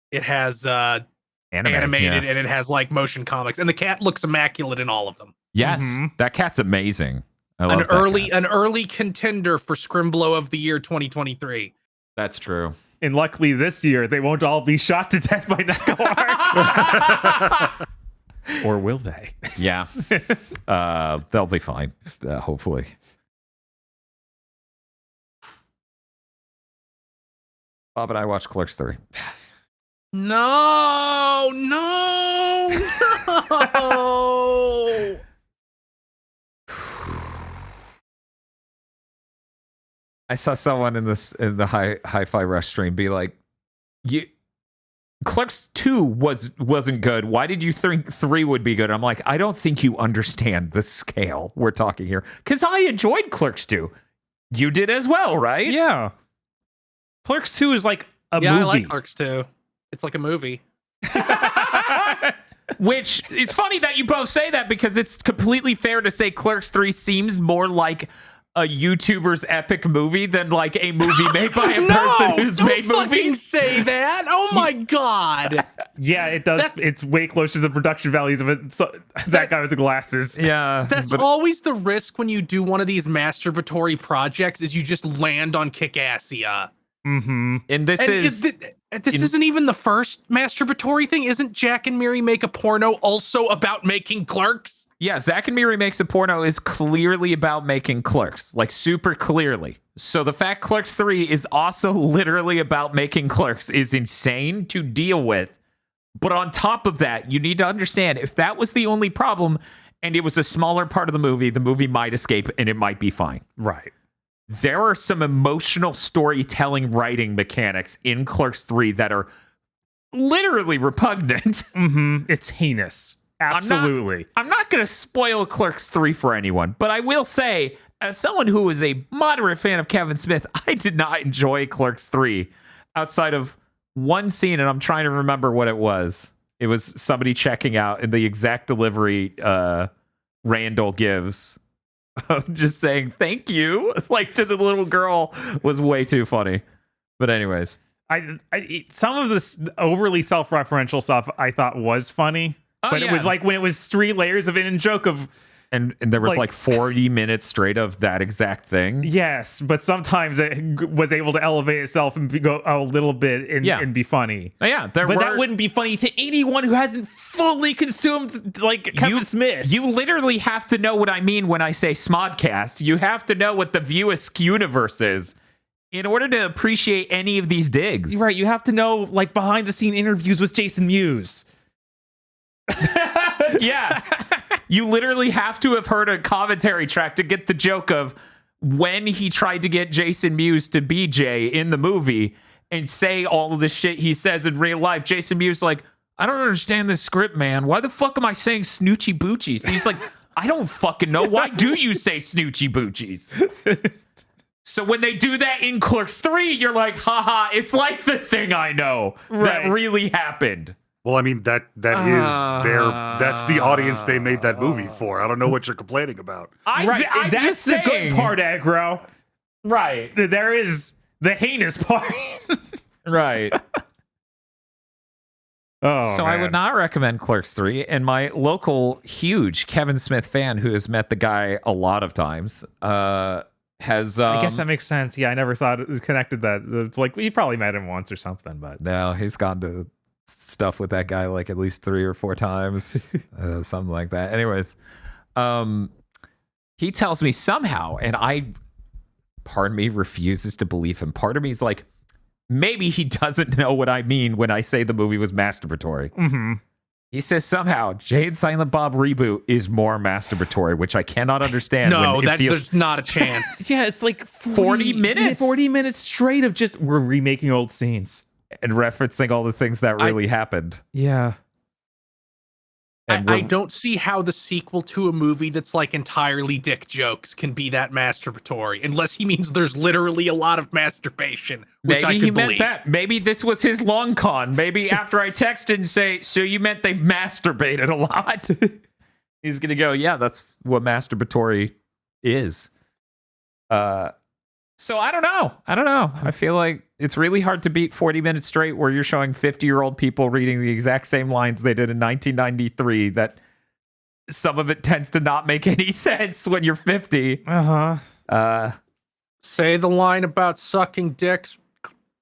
it has animated, and it has like motion comics, and the cat looks immaculate in all of them. Yes, that cat's amazing. An early contender for Scrimblow of the Year 2023. That's true. And luckily this year they won't all be shot to death by Knuckle Or will they? Yeah. They'll be fine, hopefully. Bob and I watched Clerks 3. No. I saw someone in the hi-fi rush stream be like, Clerks 2 wasn't good. Why did you think 3 would be good? I'm like, I don't think you understand the scale we're talking here. Because I enjoyed Clerks 2. You did as well, right? Yeah. Clerks 2 is like a movie. I like Clerks 2. It's like a movie. Which is funny that you both say that, because it's completely fair to say Clerks 3 seems more like a YouTuber's epic movie than like a movie made by a person who's made fucking movies. Say that. Oh my god. Yeah, it does. It's way closer to the production values of it. So, that guy with the glasses. Yeah. That's always the risk when you do one of these masturbatory projects, is you just land on kick-assia. Mm-hmm. And this isn't even the first masturbatory thing. Isn't Jack and Miri Make a Porno also about making Clerks? Yeah, Zack and Miri Makes a Porno is clearly about making Clerks, like super clearly. So the fact Clerks 3 is also literally about making Clerks is insane to deal with. But on top of that, you need to understand, if that was the only problem and it was a smaller part of the movie might escape and it might be fine. Right. There are some emotional storytelling writing mechanics in Clerks 3 that are literally repugnant. Mm-hmm. It's heinous. Absolutely. I'm not going to spoil Clerks 3 for anyone, but I will say, as someone who is a moderate fan of Kevin Smith, I did not enjoy Clerks 3 outside of one scene, and I'm trying to remember what it was. It was somebody checking out, and the exact delivery Randall gives of just saying thank you, like, to the little girl, was way too funny. But anyways. Some of this overly self-referential stuff I thought was funny. But it was like when it was 3 layers of in joke of, and there was like 40 minutes straight of that exact thing. Yes, but sometimes it was able to elevate itself and go a little bit and be funny. Yeah, that wouldn't be funny to anyone who hasn't fully consumed like Kevin Smith. You literally have to know what I mean when I say Smodcast. You have to know what the View Askew universe is in order to appreciate any of these digs. Right, you have to know like behind the scene interviews with Jason Mewes. Yeah. You literally have to have heard a commentary track to get the joke of when he tried to get Jason Mewes to be Jay in the movie and say all of the shit he says in real life. Jason Mewes like, I don't understand this script, man. Why the fuck am I saying Snoochie Boochies? And he's like, I don't fucking know. Why do you say Snoochie Boochies? So when they do that in Clerks 3, you're like, haha, it's like the thing I know that really happened. Well, I mean, that's the audience they made that movie for. I don't know what you're complaining about. That's the good part, Aggro. Right. There is the heinous part. Right. So I would not recommend Clerks 3. And my local huge Kevin Smith fan, who has met the guy a lot of times, has... I guess that makes sense. Yeah, I never thought it connected that. It's like, you probably met him once or something, but... No, he's gone to stuff with that guy like at least 3 or 4 times. Something like that. Anyways, he tells me somehow, and part of me refuses to believe him. Part of me is like, maybe he doesn't know what I mean when I say the movie was masturbatory. Mm-hmm. He says somehow Jay and Silent Bob reboot is more masturbatory, which I cannot understand. No, there's not a chance. Yeah, it's like 40 minutes. 40 minutes straight of just, we're remaking old scenes. And referencing all the things that really happened. Yeah. And I don't see how the sequel to a movie that's like entirely dick jokes can be that masturbatory, unless he means there's literally a lot of masturbation, which maybe I could believe. Meant that. Maybe this was his long con. Maybe after I text and say, so you meant they masturbated a lot? He's going to go, yeah, that's what masturbatory is. So I don't know. I feel like it's really hard to beat 40 minutes straight where you're showing 50-year-old people reading the exact same lines they did in 1993, that some of it tends to not make any sense when you're 50. Uh-huh. Say the line about sucking dicks.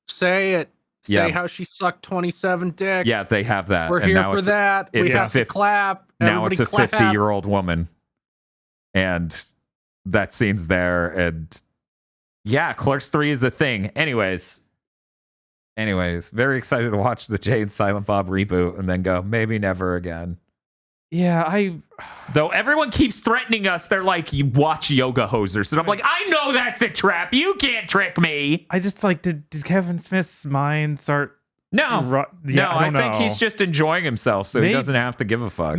Say it. say how she sucked 27 dicks. Yeah, they have that. We're and here now for that. We it's a have to clap. Now it's a Everybody clap. 50-year-old woman. And that scene's there. And yeah, Clerks 3 is a thing. Anyways, very excited to watch the Jay and Silent Bob reboot and then go, maybe never again. Yeah, Though everyone keeps threatening us, they're like, you watch Yoga Hosers. And I'm like, I know that's a trap. You can't trick me. I just like, did Kevin Smith's mind start? No. Yeah, I think he's just enjoying himself, so he doesn't have to give a fuck.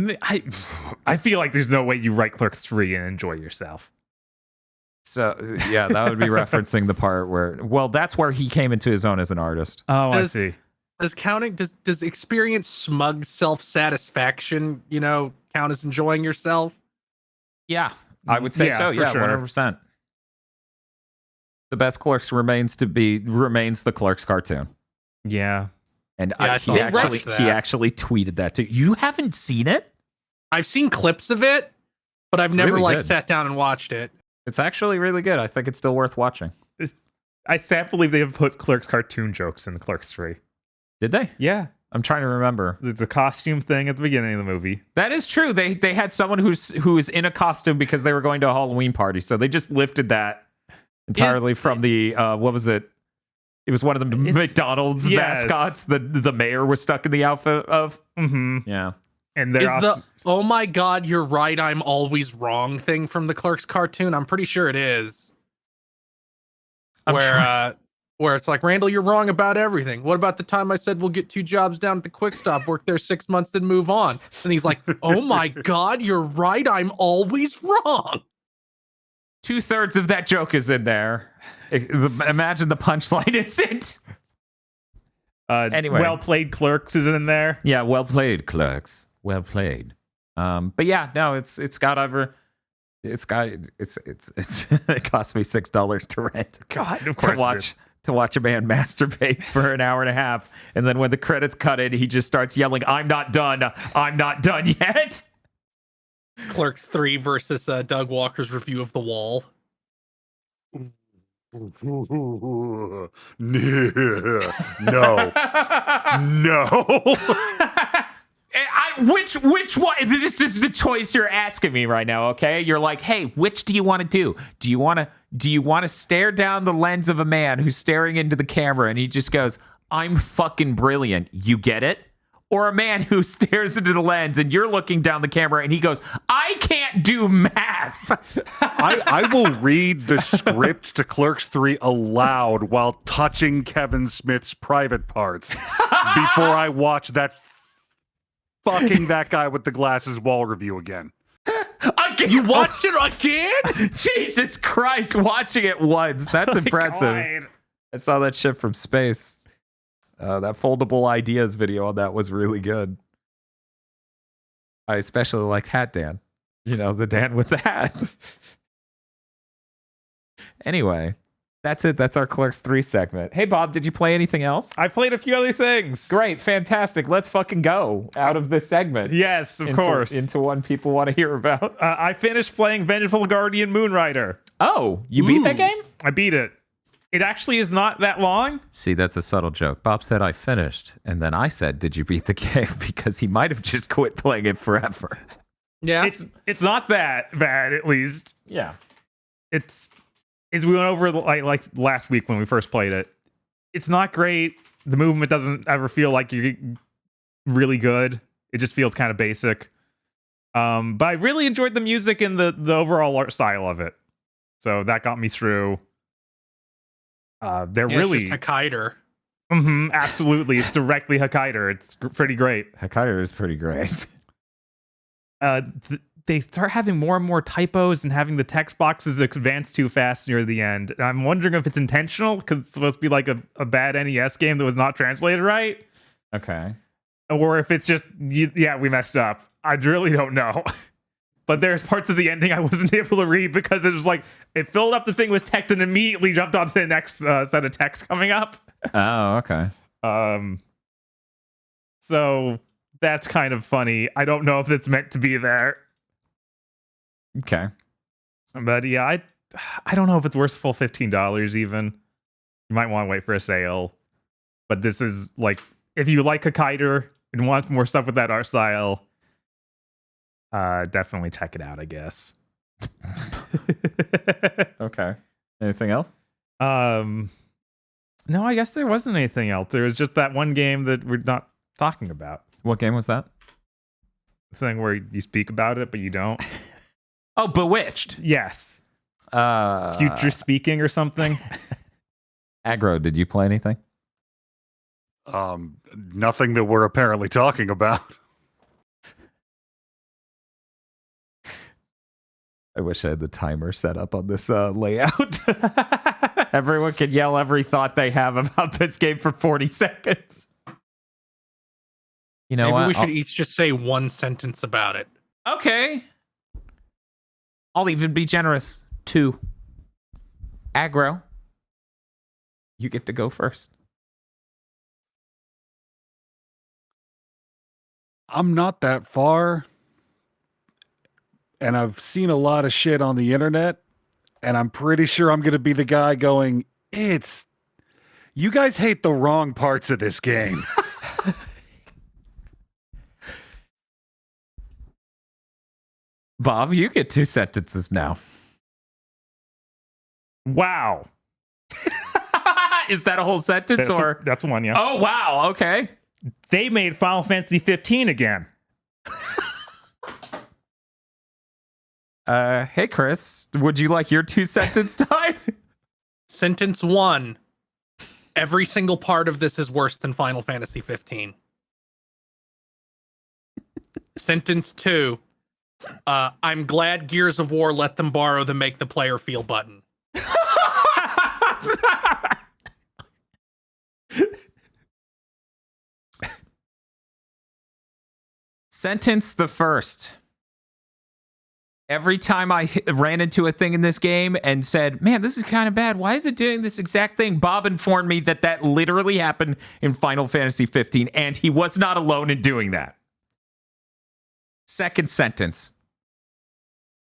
I feel like there's no way you write Clerks 3 and enjoy yourself. So, yeah, that would be referencing the part where, well, that's where he came into his own as an artist. Oh, I see. Does experience smug self-satisfaction, count as enjoying yourself? Yeah, I would say so. Yeah, sure. 100%. The best Clerks remains the Clerks cartoon. Yeah. And Yeah, he actually tweeted that too. You haven't seen it? I've seen clips of it, but I've never really good. sat down and watched it. It's actually really good. I think it's still worth watching. I can't believe they have put Clerks cartoon jokes in Clerks 3. Did they? Yeah. I'm trying to remember. The costume thing at the beginning of the movie. That is true. They had someone who was in a costume because they were going to a Halloween party. So they just lifted that entirely from the what was it? It was one of the McDonald's mascots. The mayor was stuck in the outfit of. Mm-hmm. Yeah. And is the "Oh my God, you're right, I'm always wrong" thing from the Clerks cartoon? I'm pretty sure it is. Where it's like, Randall, you're wrong about everything. What about the time I said we'll get 2 jobs down at the Quick Stop, work there 6 months, then move on? And he's like, "Oh my God, you're right, I'm always wrong." 2/3 of that joke is in there. Imagine the punchline isn't. Anyway, well played, Clerks is in there. Yeah, well played, Clerks. Well played. But yeah, no, it cost me $6 to rent. God, of course to watch a man masturbate for an hour and a half, and then when the credits cut in, he just starts yelling, "I'm not done yet." Clerks 3 versus Doug Walker's review of The Wall. No. Which one? This is the choice you're asking me right now. Okay, you're like, hey, which do you want to do? Do you want to stare down the lens of a man who's staring into the camera and he just goes, "I'm fucking brilliant"? You get it? Or a man who stares into the lens and you're looking down the camera and he goes, "I can't do math." I will read the script to Clerks 3 aloud while touching Kevin Smith's private parts before I watch that guy with the glasses wall review again. Again? You watched it again? Jesus Christ, watching it once. That's impressive. God. I saw that shit from space. That foldable ideas video on that was really good. I especially liked Hat Dan. The Dan with the hat. Anyway, that's it. That's our Clerks 3 segment. Hey, Bob, did you play anything else? I played a few other things. Great, fantastic. Let's fucking go out of this segment. Yes, of course. Into one people want to hear about. I finished playing Vengeful Guardian Moonrider. Oh, you beat that game? I beat it. It actually is not that long. See, that's a subtle joke. Bob said I finished, and then I said, "Did you beat the game?" Because he might have just quit playing it forever. Yeah. It's not that bad, at least. Yeah. It's we went over like last week when we first played it. It's not great. The movement doesn't ever feel like you're really good. It just feels kind of basic. But I really enjoyed the music and the overall art style of it. So that got me through. They're really it's just Hokkaido. Mm-hmm, absolutely. It's directly Hokkaido. It's pretty great. Hokkaido is pretty great. They start having more and more typos and having the text boxes advance too fast near the end. And I'm wondering if it's intentional because it's supposed to be like a bad NES game that was not translated right. Okay. Or if it's just, yeah, we messed up. I really don't know. But there's parts of the ending I wasn't able to read because it was like, it filled up the thing with text and immediately jumped onto the next set of text coming up. Oh, okay. So that's kind of funny. I don't know if it's meant to be there. Okay. But yeah, I don't know if it's worth full $15 even. You might want to wait for a sale. But this is like, if you like Hokkaido and want more stuff with that art style, definitely check it out, I guess. Okay. Anything else? No, I guess there wasn't anything else. There was just that one game that we're not talking about. What game was that? The thing where you speak about it, but you don't. Oh, Bewitched. Yes. Uh, Future speaking or something. Aggro, did you play anything? Nothing that we're apparently talking about. I wish I had the timer set up on this layout. Everyone can yell every thought they have about this game for 40 seconds. You know Maybe what? we should each just say one sentence about it. Okay. I'll even be generous. 2. Aggro. You get to go first. I'm not that far, and I've seen a lot of shit on the internet, and I'm pretty sure I'm going to be the guy going, you guys hate the wrong parts of this game. Bob, you get 2 sentences now. Wow. Is that a whole sentence or? That's one, yeah. Oh, wow. Okay. They made Final Fantasy 15 again. Hey, Chris, would you like your 2 sentence time? Sentence 1. Every single part of this is worse than Final Fantasy 15. Sentence 2. I'm glad Gears of War let them borrow the make the player feel button. Sentence the first. Every time I ran into a thing in this game and said, man, this is kind of bad. Why is it doing this exact thing? Bob informed me that literally happened in Final Fantasy 15, and he was not alone in doing that. Second sentence.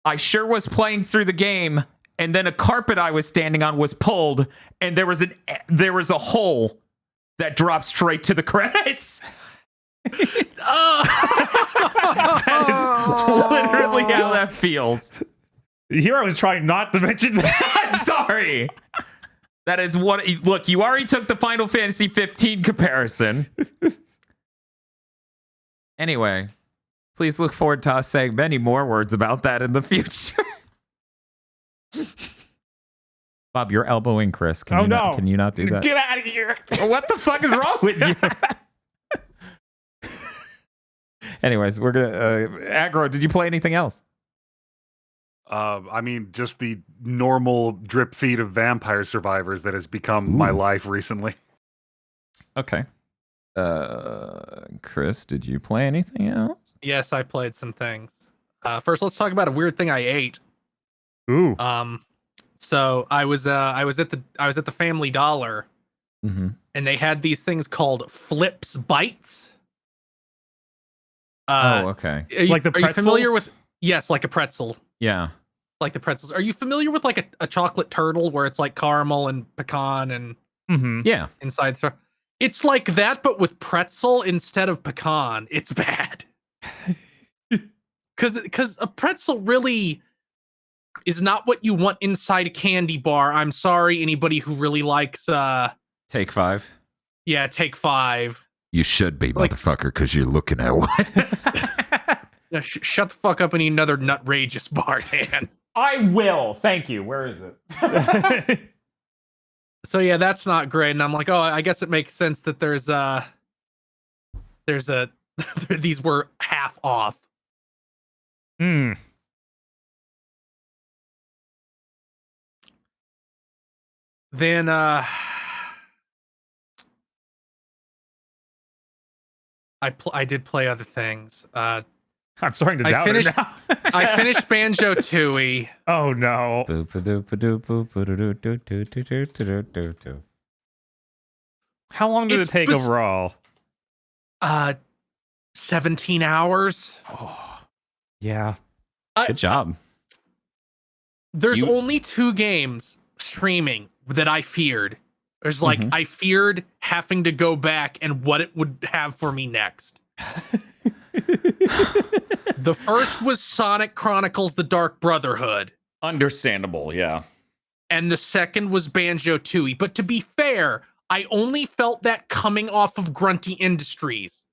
I sure was playing through the game, and then a carpet I was standing on was pulled, and there was a hole that dropped straight to the credits. That is literally how that feels. Hero was trying not to mention that. I'm sorry. That is what. Look, you already took the Final Fantasy 15 comparison. Anyway, please look forward to us saying many more words about that in the future. Bob, you're elbowing Chris. Can you not do that? Get out of here. What the fuck is wrong with you? Anyways, we're gonna Aggro. Did you play anything else? I mean, just the normal drip feed of Vampire Survivors that has become my life recently. Okay. Chris, did you play anything else? Yes, I played some things. First, let's talk about a weird thing I ate. Ooh. So I was at the Family Dollar, and they had these things called Flips Bites. Okay. Are you familiar with? pretzels? Yes, like a pretzel. Yeah. Like the pretzels. Are you familiar with like a chocolate turtle where it's like caramel and pecan and Yeah. inside? It's like that, but with pretzel instead of pecan. It's bad. Because a pretzel really is not what you want inside a candy bar. I'm sorry, anybody who really likes Take 5. Yeah, Take 5. You should be, Like- motherfucker, because you're looking at one. Yeah, shut the fuck up and eat another Nutrageous bar, Dan. I will. Thank you. Where is it? So yeah, that's not great. And I'm like, oh, I guess it makes sense that these were half off. Hmm. Then I did play other things. I'm starting to I doubt finished- it now. I finished Banjo-Tooie. Oh no. How long did it take overall? 17 hours. Oh, yeah. Good job. There's only 2 games streaming that I feared, There's like, I feared having to go back and what it would have for me next. The first was Sonic Chronicles: The Dark Brotherhood. Understandable, yeah. And the second was Banjo-Tooie. But to be fair, I only felt that coming off of Grunty Industries.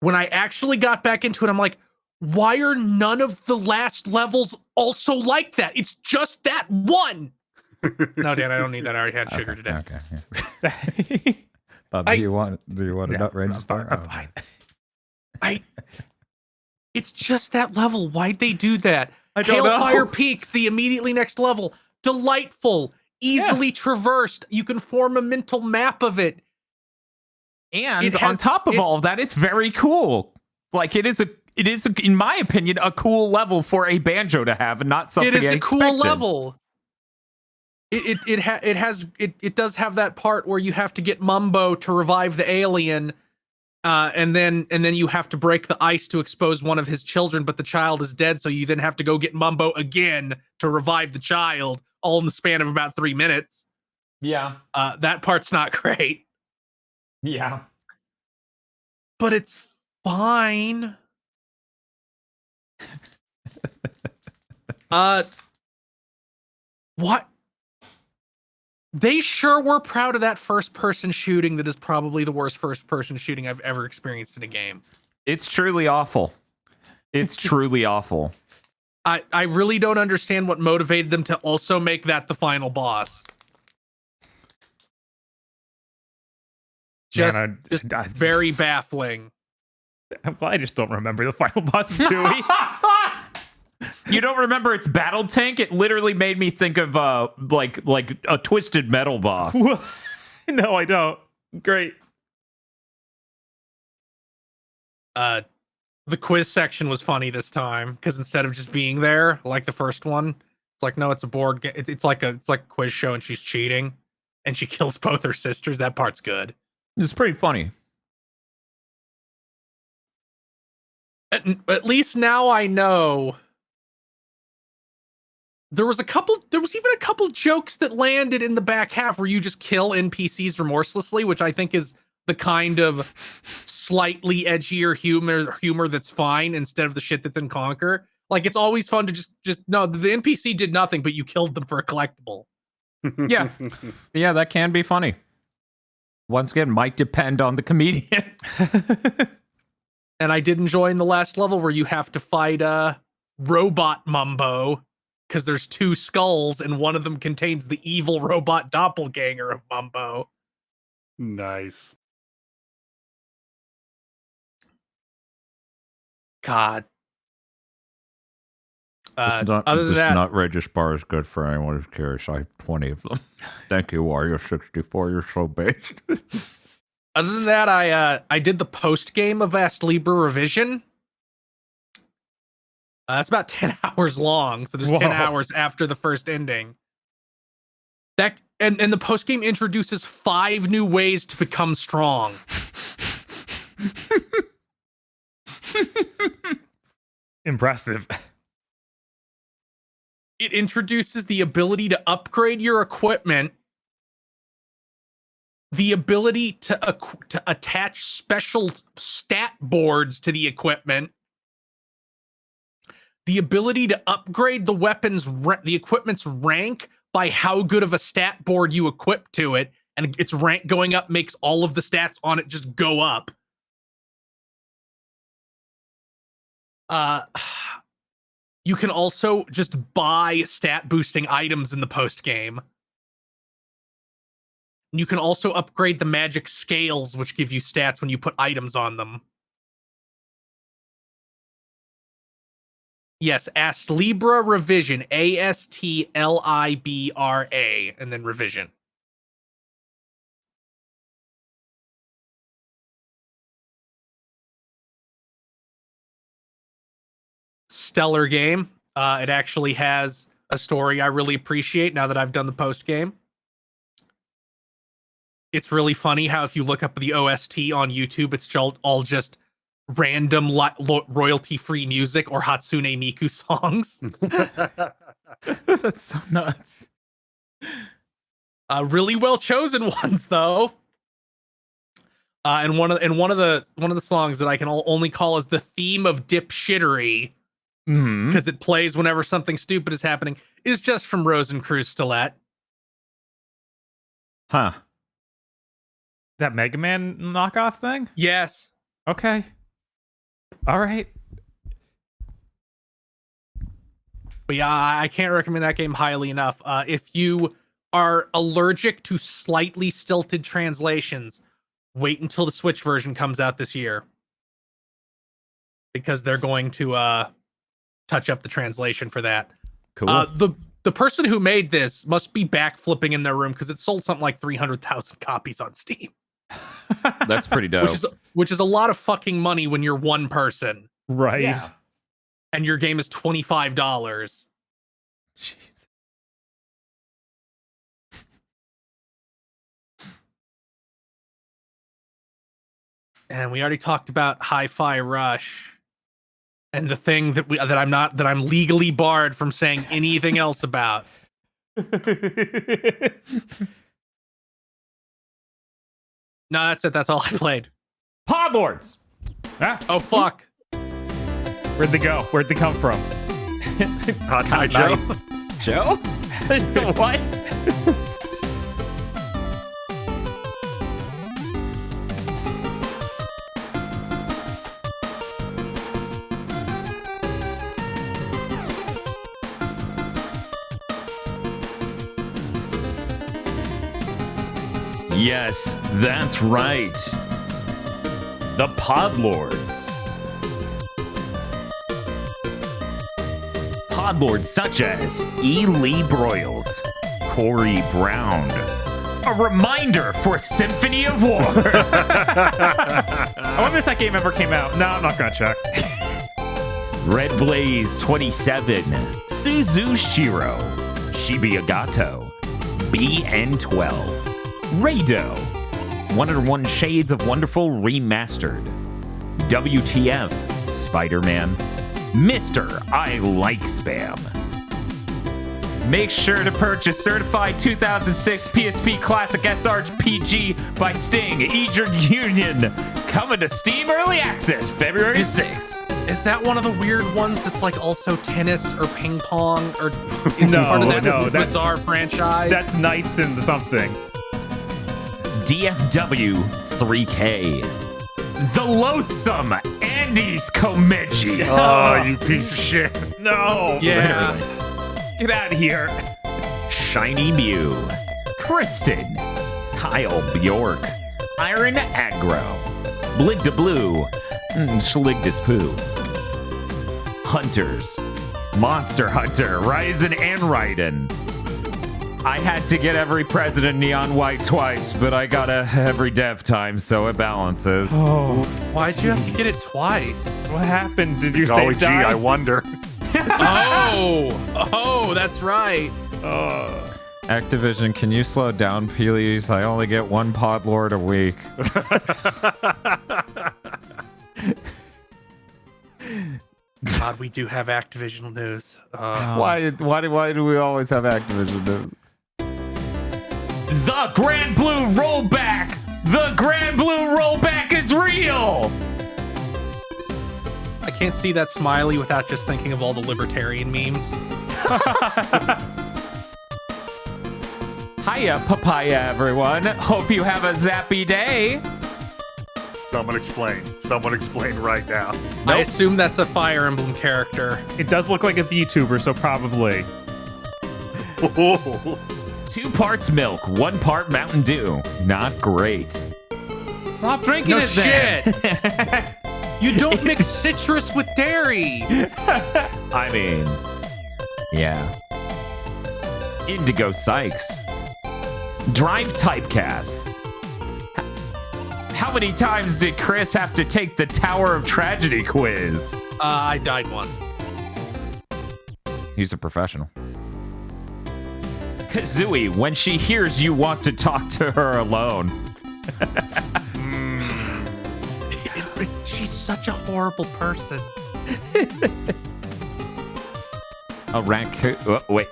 When I actually got back into it, I'm like, why are none of the last levels also like that? It's just that one. No, Dan, I don't need that. I already had sugar today. Okay. Yeah. Bob, do you want a nut range bar? I'm fine. It's just that level. Why'd they do that? I don't know. Hailfire Peaks, the immediately next level. Delightful. Easily traversed. You can form a mental map of it. And on top of all of that, it's very cool. Like it is, in my opinion, a cool level for a banjo to have, and not something It is I a cool expected. level. It does have that part where you have to get Mumbo to revive the alien, and then you have to break the ice to expose one of his children, but the child is dead, so you then have to go get Mumbo again to revive the child, all in the span of about 3 minutes. Yeah. That part's not great. Yeah. But it's fine. What? They sure were proud of that first-person shooting that is probably the worst first-person shooting I've ever experienced in a game. It's truly awful. It's truly awful. I really don't understand what motivated them to also make that the final boss. Just very baffling. I just don't remember the final boss of Tui. You don't remember its battle tank? It literally made me think of like a Twisted Metal boss. No, I don't. Great. The quiz section was funny this time because instead of just being there like the first one, it's like, no, it's a board game. It's like a quiz show and she's cheating and she kills both her sisters. That part's good. It's pretty funny. At least now I know. There was even a couple jokes that landed in the back half where you just kill NPCs remorselessly, which I think is the kind of slightly edgier humor that's fine instead of the shit that's in Conquer. Like, it's always fun to no, the NPC did nothing, but you killed them for a collectible. Yeah. Yeah, that can be funny. Once again, might depend on the comedian. And I did enjoy in the last level where you have to fight Robot Mumbo, because there's 2 skulls and one of them contains the evil robot doppelganger of Mumbo. Nice. God. Other than that, nut Regis bar is good for anyone who's curious. I have 20 of them. Thank you, Wario64. You're so based. other than that, I did the post game of Vast Libra Revision. It's about 10 hours long, so there's 10 hours after the first ending. That and the post game introduces 5 new ways to become strong. Impressive. It introduces the ability to upgrade your equipment, the ability to attach special stat boards to the equipment, the ability to upgrade the equipment's rank by how good of a stat board you equip to it, and its rank going up makes all of the stats on it just go up. You can also just buy stat boosting items in the post game. You can also upgrade the magic scales, which give you stats when you put items on them. Yes, Astlibra Revision. ASTLIBRA, and then Revision. Stellar game. It actually has a story I really appreciate now that I've done the post game. It's really funny how if you look up the OST on YouTube, it's all just random royalty-free music or Hatsune Miku songs. That's so nuts. Really well chosen ones though. And one of the songs that I can only call as the theme of dipshittery, because it plays whenever something stupid is happening, is just from Rosencrantz Stilette. Huh. That Mega Man knockoff thing? Yes. Okay. All right. But yeah, I can't recommend that game highly enough. If you are allergic to slightly stilted translations, wait until the Switch version comes out this year, because they're going to touch up the translation for that. Cool. The person who made this must be backflipping in their room, because it sold something like 300,000 copies on Steam. That's pretty dope. Which is a lot of fucking money when you're one person. Right. Yeah. And your game is $25. Jeez. And we already talked about Hi-Fi Rush, and the thing that I'm legally barred from saying anything else about. No, that's it. That's all I played. Podlords. Ah, Oh fuck. where'd they go? Where'd they come from? Hot Night Joe. Joe? What? Yes, that's right. The Podlords. Podlords such as E. Lee Broyles, Corey Brown. A reminder for Symphony of War. I wonder if that game ever came out. No, I'm not gonna check. Red Blaze 27, Suzu Shiro, Shibiagato, BN12, Rado, 101 Shades of Wonderful Remastered, WTF, Spider-Man, Mr. I Like Spam. Make sure to purchase Certified 2006 PSP Classic SRPG by Sting, Eager Union, coming to Steam Early Access February 6th. Is that one of the weird ones that's like also tennis or ping pong, or is No, it part of that no, that's- bizarre franchise? That's Knights and something. DFW 3K. The Loathsome Andes Komeji. Oh, you piece of shit. No. yeah. Get out of here. Shiny Mew, Kristen, Kyle Bjork, Iron Aggro, Bligda Blue, Schligdus Poo, Hunters, Monster Hunter, Ryzen and Raiden. I had to get every President Neon White twice, but I got every dev time, so it balances. Oh, Why'd you have to get it twice? what happened? Did you Golly say gee, die? I wonder. Oh, that's right. Activision, can you slow down, please? I only get one Podlord a week. God, we do have Activision news. Why do we always have Activision news? The Grand Blue Rollback! The Grand Blue Rollback is real! I can't see that smiley without just thinking of all the libertarian memes. Hiya, papaya, everyone. Hope you have a zappy day. Someone explain. Someone explain right now. I assume that's a Fire Emblem character. It does look like a VTuber, so probably. 2 parts milk, 1 part Mountain Dew. Not great. Stop drinking No it then. shit. You don't mix citrus with dairy. I mean, yeah. Indigo Sykes. Drive Typecast. How many times did Chris have to take the Tower of Tragedy quiz? I died one. He's a professional. Kazooie, when she hears you want to talk to her alone. She's such a horrible person. A raccoon. Oh, wait.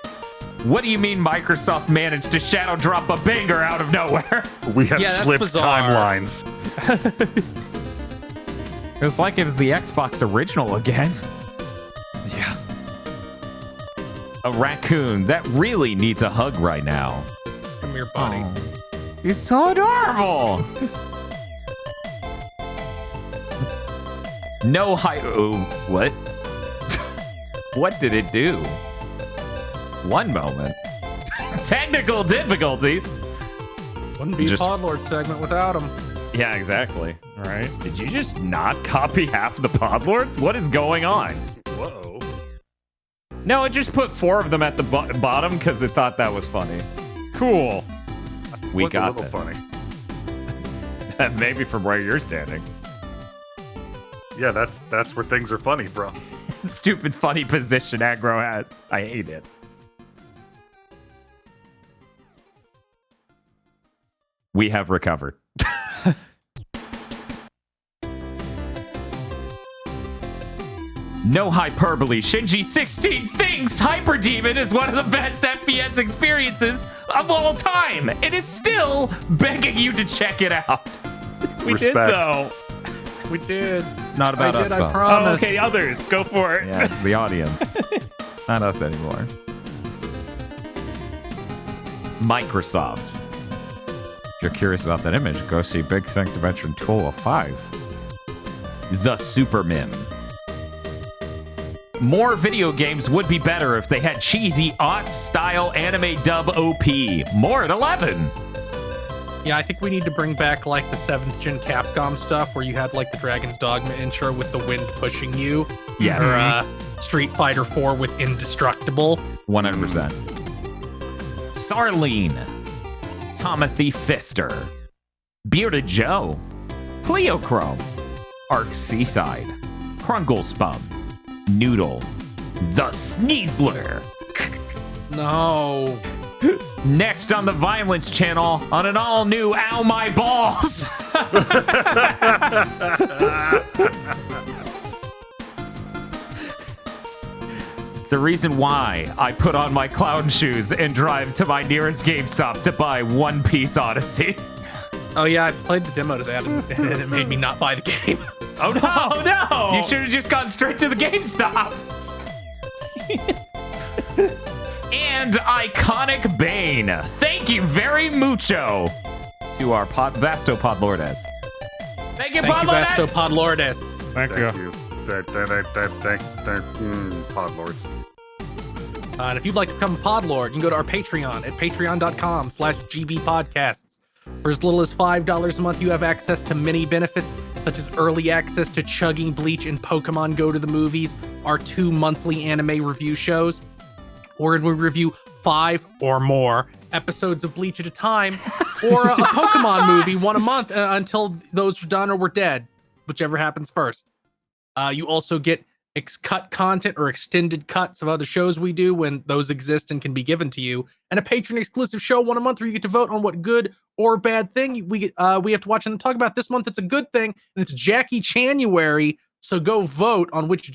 What do you mean Microsoft managed to shadow drop a banger out of nowhere? We have that's slipped bizarre. timelines. It was like it was the Xbox original again. Yeah. A raccoon that really needs a hug right now. Come here, buddy. He's so adorable. No high. Oh, what? What did it do? One moment. Technical difficulties. Wouldn't be Just- a Podlord segment without him. Yeah, exactly. All right. Did you just not copy half of the Podlords? What is going on? Whoa. No, it just put 4 of them at the bottom because it thought that was funny. Cool. We Was got a little this. funny. Maybe from where you're standing. Yeah, that's where things are funny from. Stupid funny position aggro has. I hate it. We have recovered. No hyperbole. Shinji 16 thinks Hyper Demon is one of the best FPS experiences of all time. It is still begging you to check it out. We did, Respect. though. We did. It's not about us, I Bo. promise. Oh, okay, others. Go for it. Yeah, it's the audience. Not us anymore. Microsoft. If you're curious about that image, go see Big Think Dimension 205. The Super Mim. More video games would be better if they had cheesy aughts-style anime dub OP. More at 11. Yeah, I think we need to bring back like the 7th gen Capcom stuff where you had like the Dragon's Dogma intro with the wind pushing you. Yes. Or Street Fighter 4 with Indestructible. 100%. Sarlene. Timothy Pfister. Bearded Joe. Pleochrome. Arc Seaside. Krunglespum. Noodle. The Sneasler. No. Next on the Violence channel on an all-new Ow My Balls. The reason why I put on my clown shoes and drive to my nearest GameStop to buy One Piece Odyssey. Oh yeah, I played the demo to that and it made me not buy the game. Oh no! Oh, no! You should have just gone straight to the GameStop. And Iconic Bane. Thank you very mucho to our Vasto Podlordes. Thank you, Thank you, Podlordes. Vasto Podlordes. Thank Thank you. you. Podlords. And if you'd like to become a Podlord, you can go to our Patreon at patreon.com/gbpodcasts. For as little as $5 a month, you have access to many benefits, such as early access to Chugging Bleach and Pokemon Go to the Movies, our 2 monthly anime review shows, where we review 5 or more episodes of Bleach at a time, or a Pokemon movie one a month until those are done or we're dead, whichever happens first. You also get cut content or extended cuts of other shows we do when those exist and can be given to you, and a patron exclusive show one a month where you get to vote on what good or bad thing we have to watch and talk about. This month it's a good thing, and it's Jackie Chanuary. So go vote on which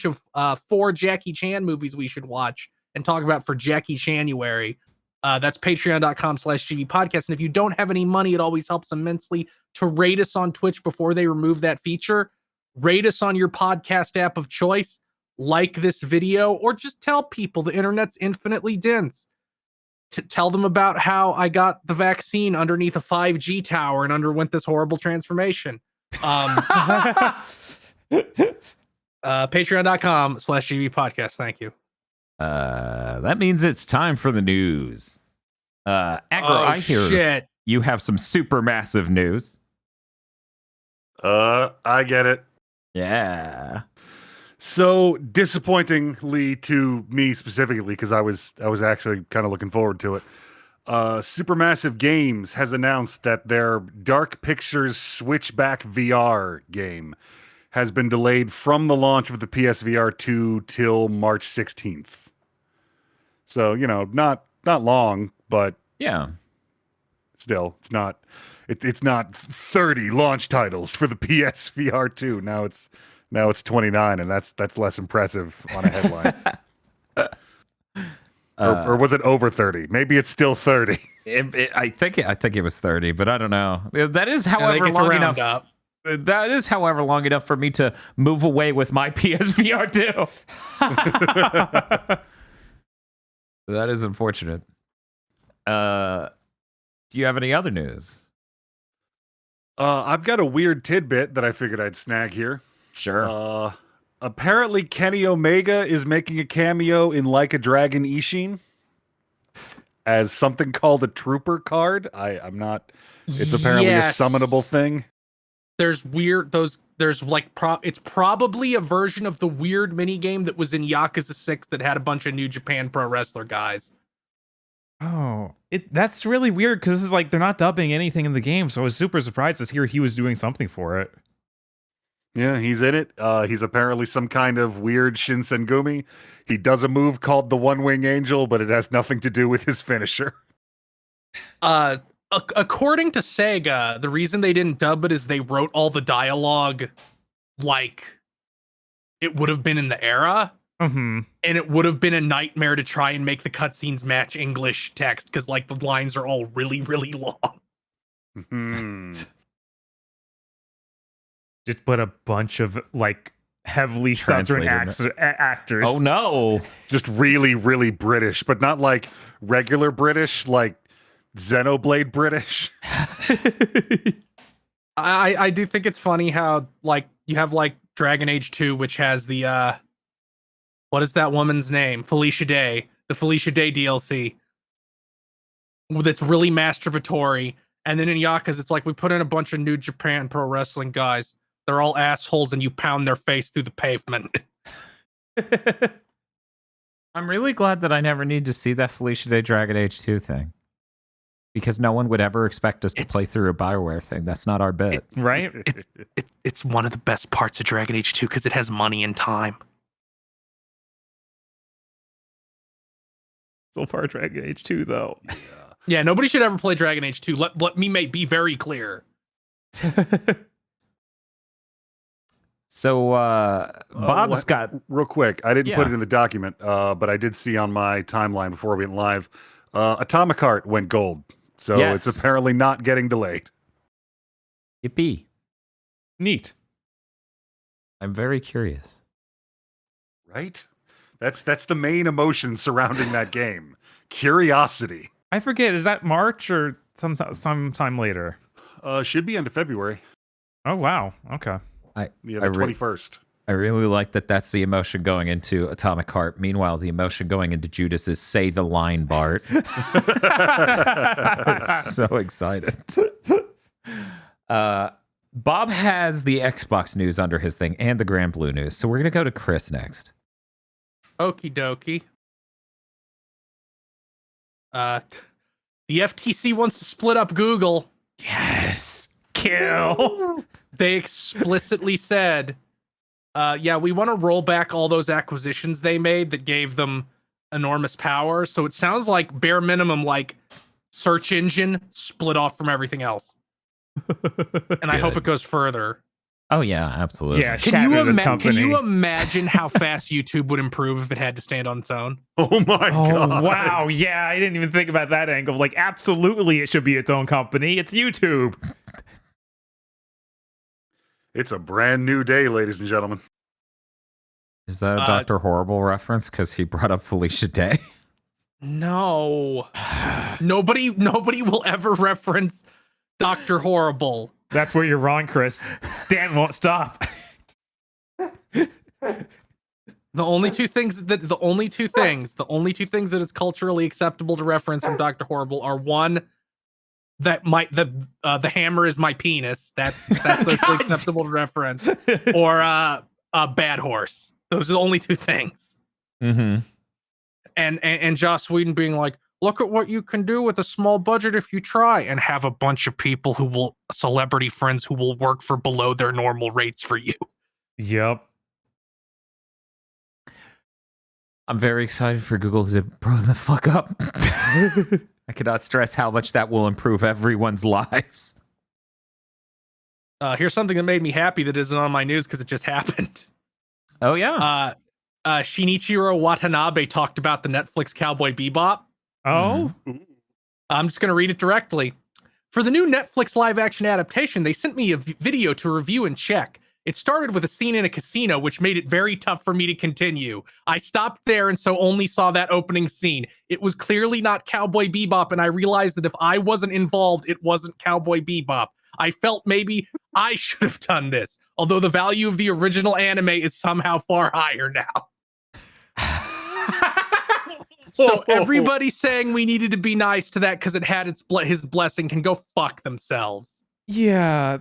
of 4 Jackie Chan movies we should watch and talk about for Jackie Chanuary. That's patreon.com/gbpodcast. And if you don't have any money, it always helps immensely to rate us on Twitch before they remove that feature. Rate us on your podcast app of choice, like this video, or just tell people the internet's infinitely dense. Tell them about how I got the vaccine underneath a 5G tower and underwent this horrible transformation. Patreon.com/gbpodcast. Thank you. That means it's time for the news. Aggro, I hear Shit. you have some super massive news. I get it. Yeah. So disappointingly to me specifically, because I was actually kind of looking forward to it. Supermassive Games has announced that their Dark Pictures Switchback VR game has been delayed from the launch of the PSVR 2 till March 16th. So, not long, but Yeah. still, it's not 30 launch titles for the PSVR 2. Now it's 29, and that's less impressive on a headline. Or was it over 30? Maybe it's still 30. I think it was 30, but I don't know. That is, And they however, get to long round enough. up. That is, however, long enough for me to move away with my PSVR 2. That is unfortunate. Do you have any other news? I've got a weird tidbit that I figured I'd snag here. Sure. Apparently, Kenny Omega is making a cameo in Like a Dragon Ishin as something called a Trooper card. I'm not. It's apparently Yes. a summonable thing. There's like it's probably a version of the weird mini game that was in Yakuza 6 that had a bunch of New Japan Pro Wrestler guys. Oh, that's really weird because this is like they're not dubbing anything in the game, so I was super surprised to hear he was doing something for it. Yeah, he's in it. He's apparently some kind of weird Shinsengumi. He does a move called the One Wing Angel, but it has nothing to do with his finisher. According to Sega, the reason they didn't dub it is they wrote all the dialogue like it would have been in the era. Mm-hmm. And it would have been a nightmare to try and make the cutscenes match English text because like the lines are all really, really long. Just put a bunch of like heavily stuttering actors. Oh no! Just really, really British, but not like regular British, like Xenoblade British. I do think it's funny how like you have like Dragon Age 2, which has the what is that woman's name? Felicia Day, the Felicia Day DLC. That's really masturbatory. And then in Yakuza, it's like we put in a bunch of New Japan Pro Wrestling guys. They're all assholes, and you pound their face through the pavement. I'm really glad that I never need to see that Felicia Day Dragon Age 2 thing. Because no one would ever expect us to play through a BioWare thing. That's not our bit. Right? It's one of the best parts of Dragon Age 2 because it has money and time. So far, Dragon Age 2, though. Yeah, nobody should ever play Dragon Age 2. Let me be very clear. So, Bob's got... Real quick, I didn't put Yeah. it in the document, but I did see on my timeline before we went live, Atomic Heart went gold. So Yes. it's apparently not getting delayed. Yippee. Neat. I'm very curious. Right? That's the main emotion surrounding that game. Curiosity. I forget, is that March or sometime later? Should be into February. Oh, wow. Okay. Yeah, the 21st. I really like that that's the emotion going into Atomic Heart. Meanwhile, the emotion going into Judas is say the line, Bart. So excited. Bob has the Xbox news under his thing and the Grand Blue news. So we're going to go to Chris next. Okie dokie. The FTC wants to split up Google. Yes. Kill. They explicitly said, yeah, we want to roll back all those acquisitions they made that gave them enormous power. So it sounds like bare minimum, like search engine split off from everything else. And I hope it goes further. Oh, yeah, absolutely. Yeah, Can company. you imagine how fast YouTube would improve if it had to stand on its own? Oh my Oh, god. wow. Yeah, I didn't even think about that angle. Like, absolutely, it should be its own company. It's YouTube. It's a brand new day, ladies and gentlemen. Is that a Dr. Horrible reference? Because he brought up Felicia Day. No. Nobody will ever reference Dr. Horrible. That's where you're wrong, Chris. Dan won't stop. The only two things that it's culturally acceptable to reference from Dr. Horrible are one, that the hammer is my penis. That's socially acceptable to reference. Or a bad horse. Those are the only two things. Mm-hmm. And Joss Whedon being like, look at what you can do with a small budget if you try, and have a bunch of people celebrity friends who will work for below their normal rates for you. Yep. I'm very excited for Google to blow the fuck up. I cannot stress how much that will improve everyone's lives. Here's something that made me happy that isn't on my news because it just happened. Oh, yeah. Shinichiro Watanabe talked about the Netflix Cowboy Bebop. Oh, I'm just going to read it directly. For the new Netflix live-action adaptation, they sent me a video to review and check. It started with a scene in a casino, which made it very tough for me to continue. I stopped there and so only saw that opening scene. It was clearly not Cowboy Bebop, and I realized that if I wasn't involved, it wasn't Cowboy Bebop. I felt maybe I should have done this, although the value of the original anime is somehow far higher now. So everybody saying we needed to be nice to that because it had his blessing can go fuck themselves. yeah.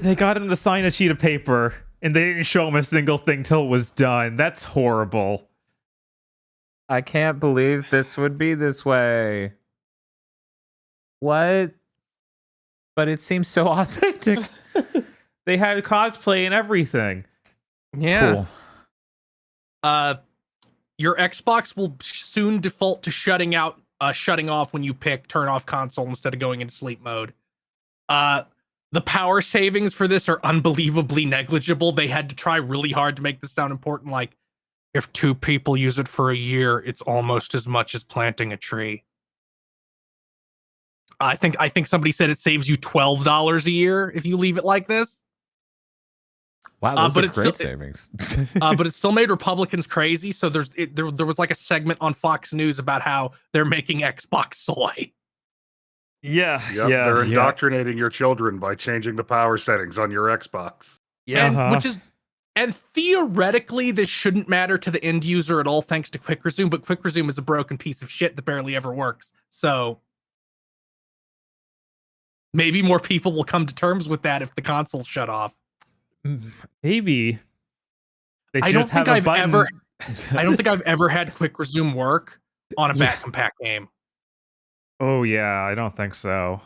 They got him to sign a sheet of paper, and they didn't show him a single thing till it was done. That's horrible. I can't believe this would be this way. What? But it seems so authentic. They had cosplay and everything. Yeah. Cool. Your Xbox will soon default to shutting off when you turn off console instead of going into sleep mode. The power savings for this are unbelievably negligible. They had to try really hard to make this sound important. Like, if 2 people use it for a year, it's almost as much as planting a tree. I think somebody said it saves you $12 a year if you leave it like this. Wow, those but are it's great still- savings. But it still made Republicans crazy. So there was like a segment on Fox News about how they're making Xbox soy. Yeah, Yep, they're indoctrinating your children by changing the power settings on your Xbox. Yeah, and theoretically this shouldn't matter to the end user at all, thanks to Quick Resume. But Quick Resume is a broken piece of shit that barely ever works. So maybe more people will come to terms with that if the consoles shut off. Maybe. I don't think I've ever had Quick Resume work on a back compact game. Oh yeah, I don't think so.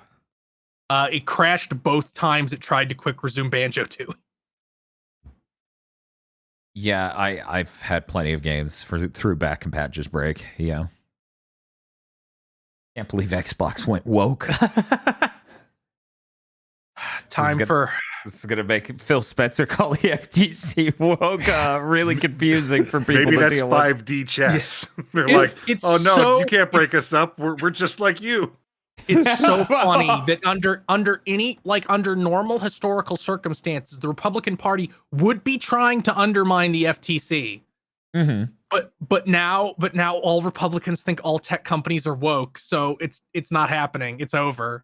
It crashed both times it tried to Quick Resume Banjo 2. Yeah, I've had plenty of games through back compat just break. Yeah. Can't believe Xbox went woke. This is gonna make Phil Spencer call the FTC woke really confusing for people. Maybe to that's deal 5D chess. They're It's like, oh no, so- you can't break us up. We're just like you. It's so funny that under normal historical circumstances, the Republican Party would be trying to undermine the FTC. Mm-hmm. But now all Republicans think all tech companies are woke, so it's not happening. It's over.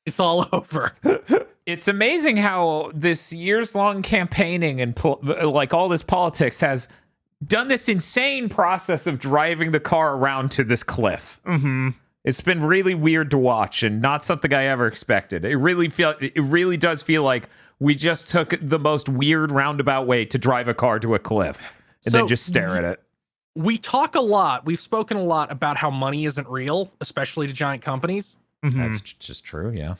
It's all over. It's amazing how this years-long campaigning and like all this politics has done this insane process of driving the car around to this cliff. Mm-hmm. It's been really weird to watch and not something I ever expected. It really does feel like we just took the most weird roundabout way to drive a car to a cliff and then just stare at it. We've spoken a lot about how money isn't real, especially to giant companies. Mm-hmm. That's just true, yeah.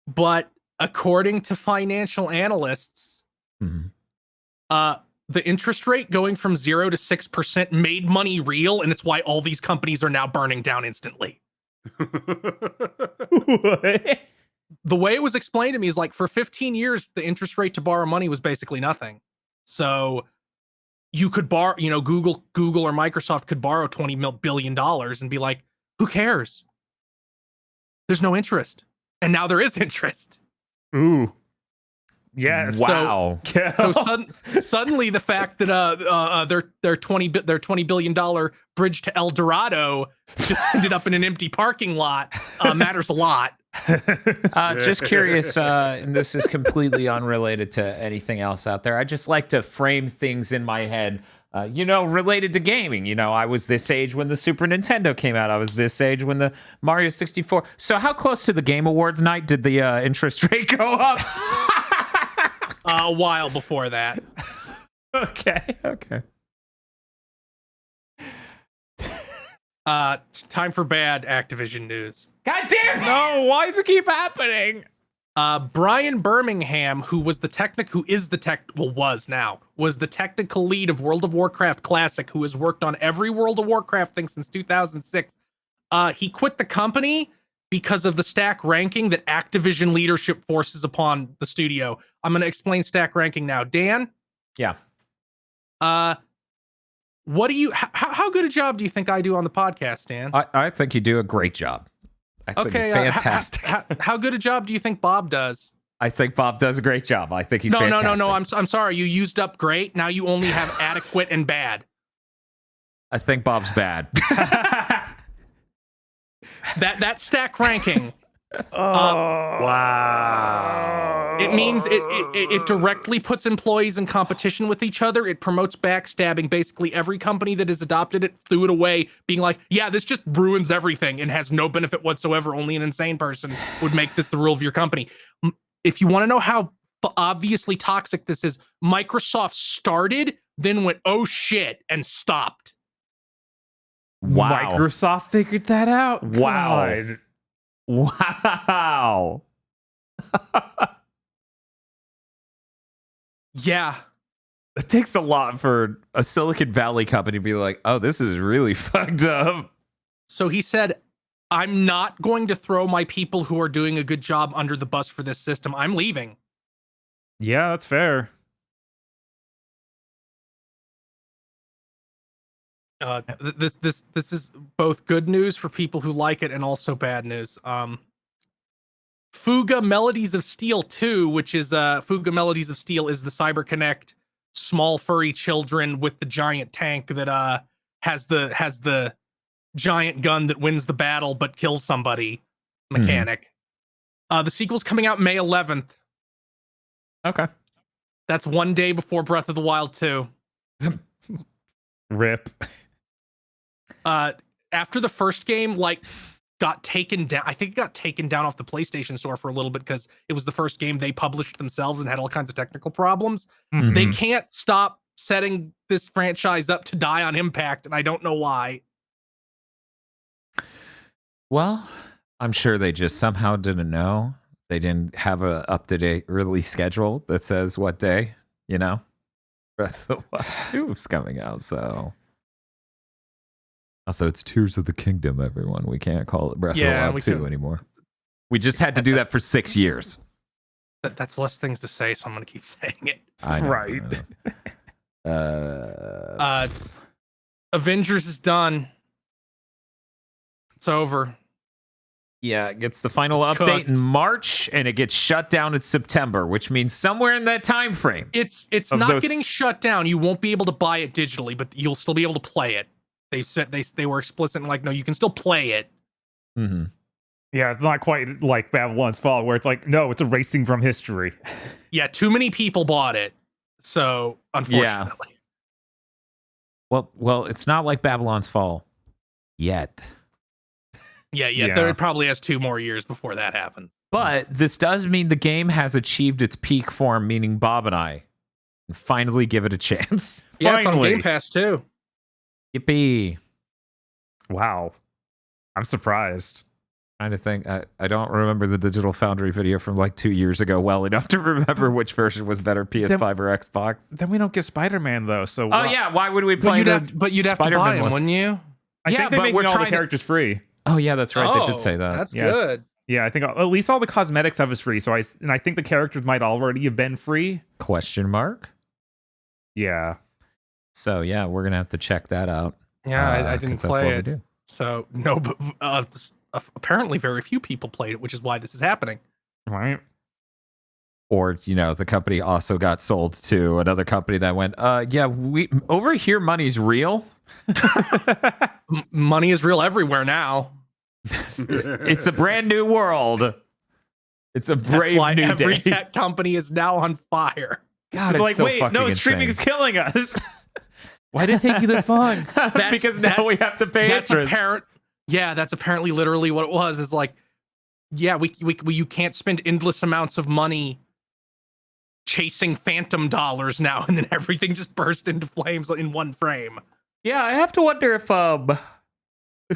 But according to financial analysts, Mm-hmm. The interest rate going from 0 to 6% made money real, and it's why all these companies are now burning down instantly. The way it was explained to me is like for 15 years, the interest rate to borrow money was basically nothing. So you could borrow, Google or Microsoft could borrow $20 billion and be like, who cares? There's no interest. And now there is interest. Ooh. Yes. Wow. So suddenly the fact that their $20 billion bridge to El Dorado just ended up in an empty parking lot matters a lot. Just curious, and this is completely unrelated to anything else out there. I just like to frame things in my head, related to gaming. I was this age when the Super Nintendo came out. I was this age when the Mario 64. So how close to the Game Awards night did the interest rate go up? A while before that. Okay. Time for bad Activision news. God damn it! No, why does it keep happening? Brian Birmingham, was the technical lead of World of Warcraft Classic, who has worked on every World of Warcraft thing since 2006. He quit the company because of the stack ranking that Activision leadership forces upon the studio. I'm going to explain stack ranking now. Dan? Yeah. How good a job do you think I do on the podcast, Dan? I think you do a great job. I think Okay, you're fantastic. how good a job do you think Bob does? I think Bob does a great job. I think he's No. fantastic. I'm sorry. You used up great. Now you only have adequate and bad. I think Bob's bad. That stack ranking. Wow. It means it directly puts employees in competition with each other. It promotes backstabbing. Basically, every company that has adopted it threw it away, being like, yeah, this just ruins everything and has no benefit whatsoever. Only an insane person would make this the rule of your company. If you want to know how obviously toxic this is, Microsoft started, then went, oh shit, and stopped. Wow. Microsoft figured that out. Wow. God. Wow. Yeah. It takes a lot for a Silicon Valley company to be like, oh, this is really fucked up. So he said, I'm not going to throw my people who are doing a good job under the bus for this system. I'm leaving. Yeah, that's fair. This is both good news for people who like it and also bad news. Fuga Melodies of Steel 2, which is Fuga Melodies of Steel is the CyberConnect small furry children with the giant tank that has the giant gun that wins the battle but kills somebody mechanic. The sequel's coming out May 11th. Okay. That's one day before Breath of the Wild 2. Rip. After the first game got taken down, I think it got taken down off the PlayStation Store for a little bit because it was the first game they published themselves and had all kinds of technical problems. Mhm. They can't stop setting this franchise up to die on impact, and I don't know why. Well, I'm sure they just somehow didn't know. They didn't have a up-to-date release schedule that says what day, Breath of the Wild 2 is coming out, so... Also, it's Tears of the Kingdom, everyone. We can't call it Breath of the Wild 2 anymore. We just had to do that for 6 years. That's less things to say, so I'm going to keep saying it. I know, Right. Avengers is done. It's over. Yeah, it gets the final It's update cooked. in March, and it gets shut down in September, which means somewhere in that time frame. It's Of not those- getting shut down. You won't be able to buy it digitally, but you'll still be able to play it. They said they were explicit and like, no, you can still play it. Mm-hmm. Yeah, it's not quite like Babylon's Fall, where it's like, no, it's erasing from history. Yeah, too many people bought it. So, unfortunately. Well, it's not like Babylon's Fall yet. Yeah, Yeah. there probably has 2 more years before that happens. But this does mean the game has achieved its peak form, meaning Bob and I can finally give it a chance. Yeah, it's on Finally. Game Pass too. Yippee. Wow. I'm surprised. Trying to think. I don't remember the Digital Foundry video from like 2 years ago well enough to remember which version was better, PS5 or Xbox. Then we don't get Spider-Man, though. So Oh, yeah. Why would we But play you'd the have to buy Spider-Man him, list? wouldn't you? I Yeah, think they're but making we're all the trying to- characters free. Oh, yeah, that's right. They did say that. That's Yeah. good. Yeah, I think at least all the cosmetics of is free. So I think the characters might already have been free. Question mark? Yeah. So, yeah, we're going to have to check that out. Yeah, I 'cause didn't that's what play we it. do. So, no, but apparently very few people played it, which is why this is happening. Right. Or, the company also got sold to another company that went, yeah, we over here money's real. Money is real everywhere now. It's a brand new world. It's a That's brave why new every day. tech company is now on fire. God, It's it's like, so wait, fucking no, insane. streaming is killing us. Why did it take you this long? Because now we have to pay That's interest. apparent. Yeah, that's apparently literally what it was. Is like, yeah, we you can't spend endless amounts of money chasing phantom dollars now, and then everything just burst into flames in one frame. Yeah, I have to wonder if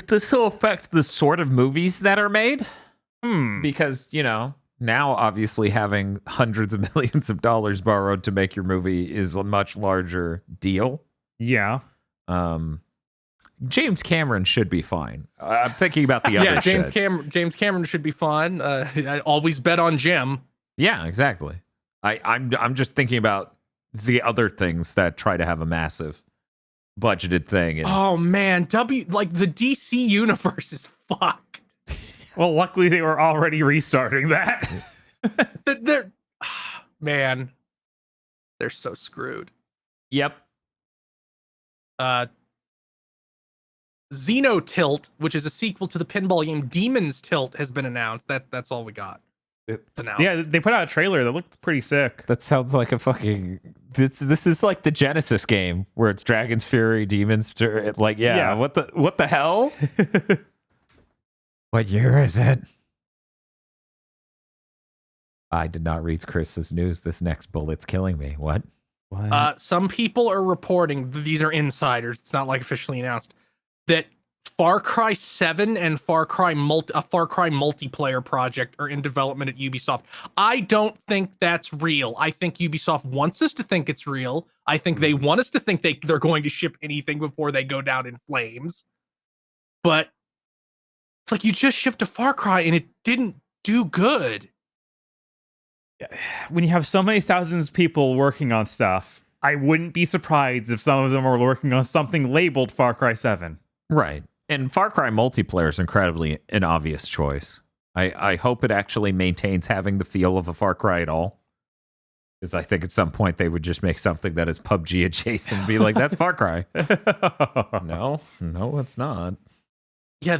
this will affect the sort of movies that are made. Because, now obviously having hundreds of millions of dollars borrowed to make your movie is a much larger deal. Yeah. James Cameron should be fine. I'm thinking about the other Yeah, shit. James Cameron should be fine. I always bet on Jim. Yeah, exactly. I'm just thinking about the other things that try to have a massive budgeted thing. And Oh man, like the DC universe is fucked. Well, luckily they were already restarting that. They're man, they're so screwed. yep. Xenotilt, which is a sequel to the pinball game Demon's Tilt, has been announced. That's all we got. It's announced. Yeah, they put out a trailer that looked pretty sick. That sounds like a fucking. This is like the Genesis game where it's Dragon's Fury, Demons. Like, yeah. What the hell? What year is it? I did not read Chris's news. This next bullet's killing me. What? Some people are reporting, these are insiders, it's not like officially announced, that Far Cry 7 and a Far Cry multiplayer project are in development at Ubisoft. I don't think that's real. I think Ubisoft wants us to think it's real. I think they want us to think they're going to ship anything before they go down in flames. But it's like you just shipped a Far Cry and it didn't do good. When you have so many thousands of people working on stuff, I wouldn't be surprised if some of them are working on something labeled Far Cry 7. Right. And Far Cry multiplayer is incredibly an obvious choice. I hope it actually maintains having the feel of a Far Cry at all. Because I think at some point they would just make something that is PUBG adjacent and be like, that's Far Cry. No, it's not. Yeah,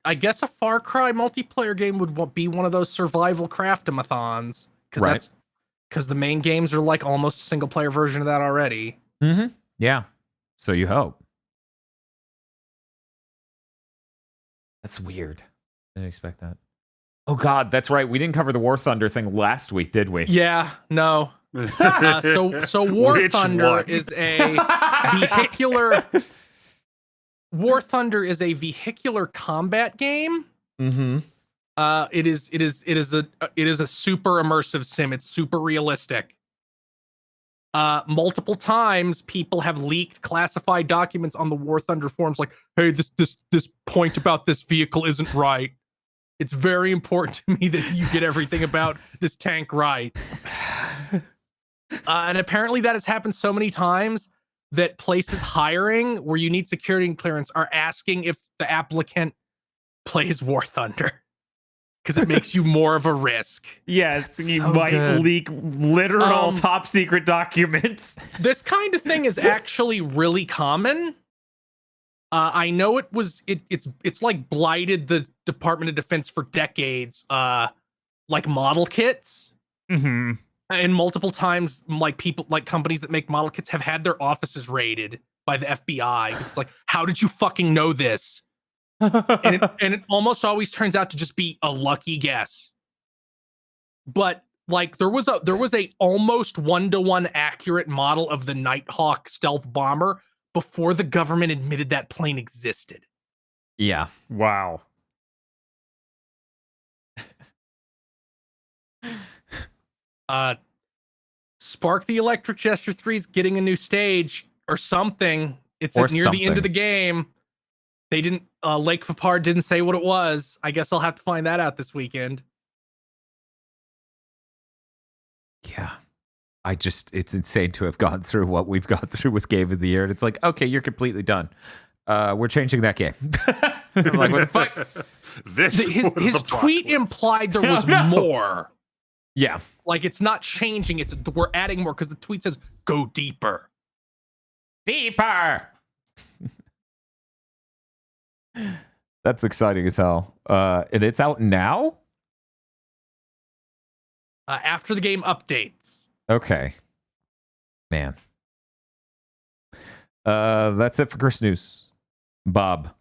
I guess a Far Cry multiplayer game would be one of those survival craft-a-mathons. Right. Because the main games are like almost a single player version of that already. Mm-hmm. Yeah. So you hope. That's weird. Didn't expect that. Oh God, that's right. We didn't cover the War Thunder thing last week, did we? Yeah, no. So War Which Thunder one? is a vehicular. War Thunder is a vehicular combat game. Mm-hmm. It is a super immersive sim. It's super realistic. Multiple times people have leaked classified documents on the War Thunder forums like, hey, this point about this vehicle isn't right. It's very important to me that you get everything about this tank right. And apparently that has happened so many times that places hiring where you need security clearance are asking if the applicant plays War Thunder. Because it makes you more of a risk. Yes, you so might good. leak literal top secret documents. This kind of thing is actually really common. I know it's like blighted the Department of Defense for decades. Like model kits. Mm-hmm. And multiple times, like companies that make model kits have had their offices raided by the FBI. It's like, how did you fucking know this? and it almost always turns out to just be a lucky guess. But like there was a almost 1-to-1 accurate model of the Nighthawk stealth bomber before the government admitted that plane existed. Yeah. Wow. Spark the Electric Jester 3 is getting a new stage or something. It's Or near the end something. of the game. They didn't. Lake Vapard didn't say what it was. I guess I'll have to find that out this weekend. Yeah. It's insane to have gone through what we've gone through with Game of the Year. And it's like, okay, you're completely done. We're changing that game. I'm like, what the fuck? His tweet implied there was more. Yeah. Like it's not changing. We're adding more because the tweet says go deeper. Deeper. That's exciting as hell. And it's out now? After the game updates. Okay. Man. That's it for Chris News. Bob.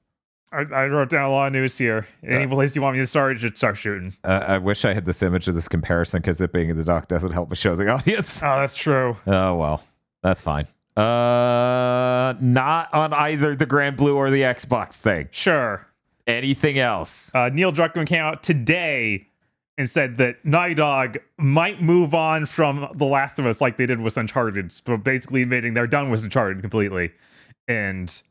I wrote down a lot of news here. Any place you want me to start, just start shooting. I wish I had this image of this comparison because it being in the doc doesn't help me show the audience. Oh, that's true. Oh, well. That's fine. Not on either the Grand Blue or the Xbox thing. Sure. Anything else? Neil Druckmann came out today and said that Naughty Dog might move on from The Last of Us like they did with Uncharted. So basically admitting they're done with Uncharted completely. And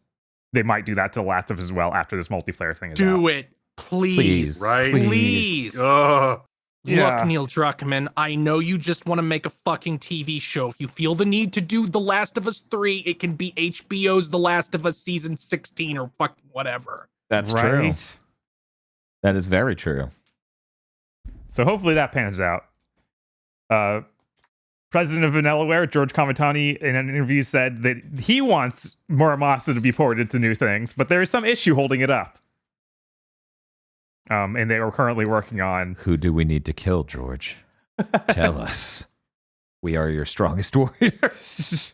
they might do that to The Last of Us as well after this multiplayer thing is out. Do it, please. Please. Right? Please. Ugh. Yeah. Look, Neil Druckmann, I know you just want to make a fucking TV show. If you feel the need to do The Last of Us 3, it can be HBO's The Last of Us season 16 or fucking whatever. That's true. Right? That is very true. So hopefully that pans out. President of Vanillaware, George Kamitani, in an interview said that he wants Muramasa to be ported to new things, but there is some issue holding it up. And they are currently working on... Who do we need to kill, George? Tell us. We are your strongest warriors.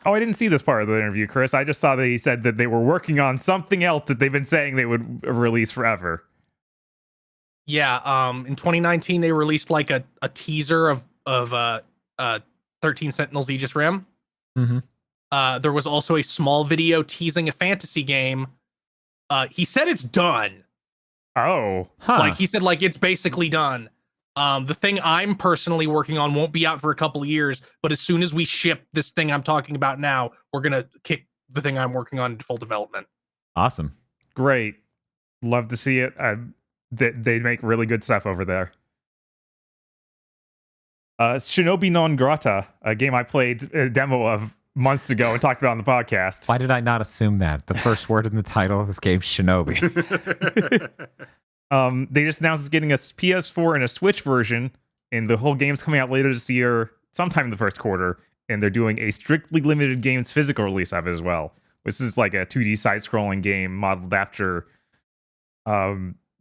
Oh, I didn't see this part of the interview, Chris. I just saw that he said that they were working on something else that they've been saying they would release forever. Yeah, in 2019 they released like a teaser of 13 Sentinels Aegis Rim. Mm-hmm. There was also a small video teasing a fantasy game. He said it's done. Oh. Huh. Like he said, like it's basically done. The thing I'm personally working on won't be out for a couple of years, but as soon as we ship this thing I'm talking about now, we're gonna kick the thing I'm working on into full development. Awesome. Great. Love to see it. They make really good stuff over there. Shinobi Non Grata, a game I played a demo of months ago and talked about on the podcast. Why did I not assume that? The first word in the title of this game, Shinobi. They just announced it's getting a PS4 and a Switch version, and the whole game's coming out later this year, sometime in the first quarter, and they're doing a strictly limited games physical release of it as well. This is like a 2D side-scrolling game modeled after,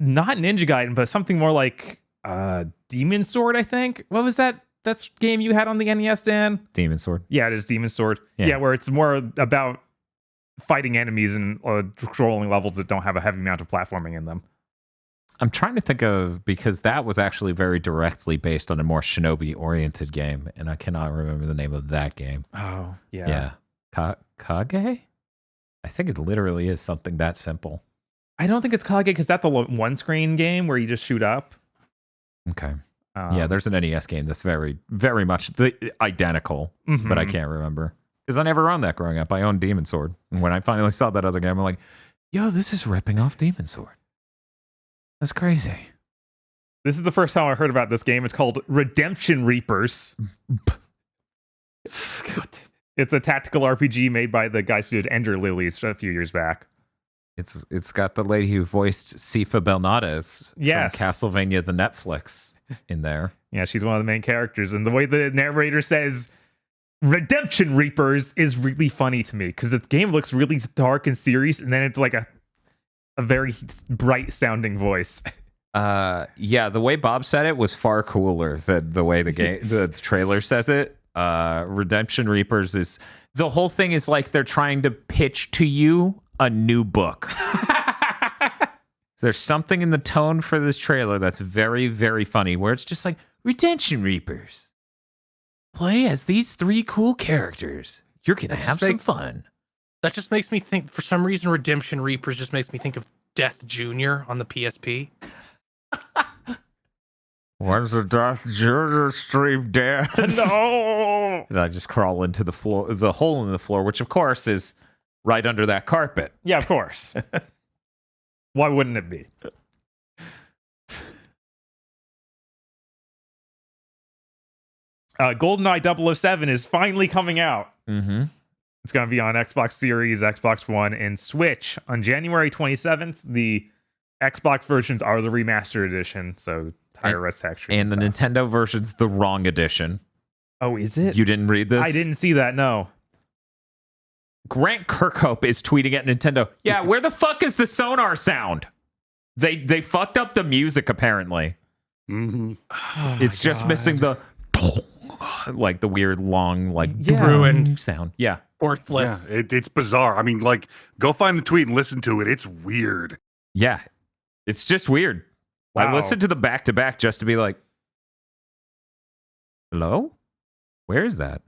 not Ninja Gaiden, but something more like Demon Sword, I think. What was that? That's game you had on the NES, Dan? Demon Sword. Yeah, it is Demon Sword. Yeah. Yeah, where it's more about fighting enemies and scrolling levels that don't have a heavy amount of platforming in them. I'm trying to think of, because that was actually very directly based on a more shinobi-oriented game, and I cannot remember the name of that game. Oh, Yeah. Kage? I think it literally is something that simple. I don't think it's Kage because that's the one-screen game where you just shoot up. Okay. Yeah, there's an NES game that's very, very much identical, but I can't remember. Because I never owned that growing up. I owned Demon Sword. And when I finally saw that other game, I'm like, yo, this is ripping off Demon Sword. That's crazy. This is the first time I heard about this game. It's called Redemption Reapers. It's a tactical RPG made by the guys who did Ender Lilies a few years back. It's got the lady who voiced Sifa Belnades Yes. from Castlevania the Netflix in there. Yeah, she's one of the main characters. And the way the narrator says Redemption Reapers is really funny to me because the game looks really dark and serious, and then it's like a very bright sounding voice. Yeah, the way Bob said it was far cooler than the way the trailer says it. Redemption Reapers is, the whole thing is like they're trying to pitch to you a new book. There's something in the tone for this trailer that's very, very funny, where it's just like, Redemption Reapers, play as these 3 cool characters. You're gonna have some fun. That just makes me think, for some reason, Redemption Reapers just makes me think of Death Jr. on the PSP. When's the Death Jr. stream, Dan? No! And I just crawl into the floor, the hole in the floor, which of course is right under that carpet. Yeah, of course. Why wouldn't it be? GoldenEye 007 is finally coming out. Mm-hmm. It's going to be on Xbox Series, Xbox One, and Switch on January 27th. The Xbox versions are the remastered edition, so higher res textures. And the stuff. Nintendo version's the wrong edition. Oh, is it? You didn't read this? I didn't see that, no. Grant Kirkhope is tweeting at Nintendo, yeah, where the fuck is the sonar sound? They fucked up the music, apparently. Mm-hmm. Oh It's just missing the like the weird long like Ruined sound. Yeah. Worthless. Yeah, it's bizarre. I mean, like, go find the tweet and listen to it. It's weird. Yeah. It's just weird. I Wow. listened to the back-to-back just to be like, hello? Where is that?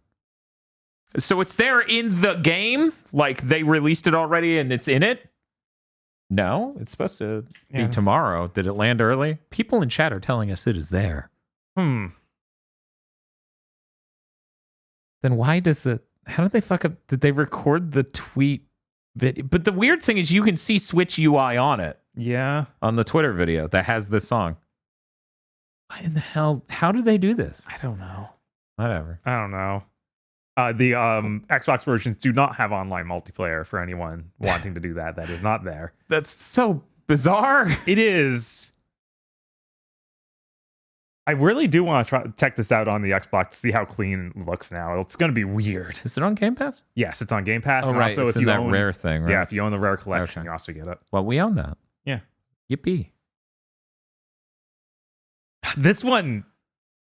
So it's there in the game? Like, they released it already and it's in it? No, it's supposed to be tomorrow. Did it land early? People in chat are telling us it is there. Hmm. Then why does how did they fuck up? Did they record the tweet video? But the weird thing is you can see Switch UI on it, Yeah. on the Twitter video that has this song. What in the hell? How do they do this? I don't know. Whatever. I don't know. The Xbox versions do not have online multiplayer for anyone wanting to do that. That is not there. That's so bizarre. It is. I really do want to check this out on the Xbox to see how clean it looks now. It's going to be weird. Is it on Game Pass? Yes, it's on Game Pass. Oh, and right. also, It's if in you that own rare thing, right? Yeah, if you own the rare collection, Okay. you also get it. Well, we own that. Yeah. Yippee. This one,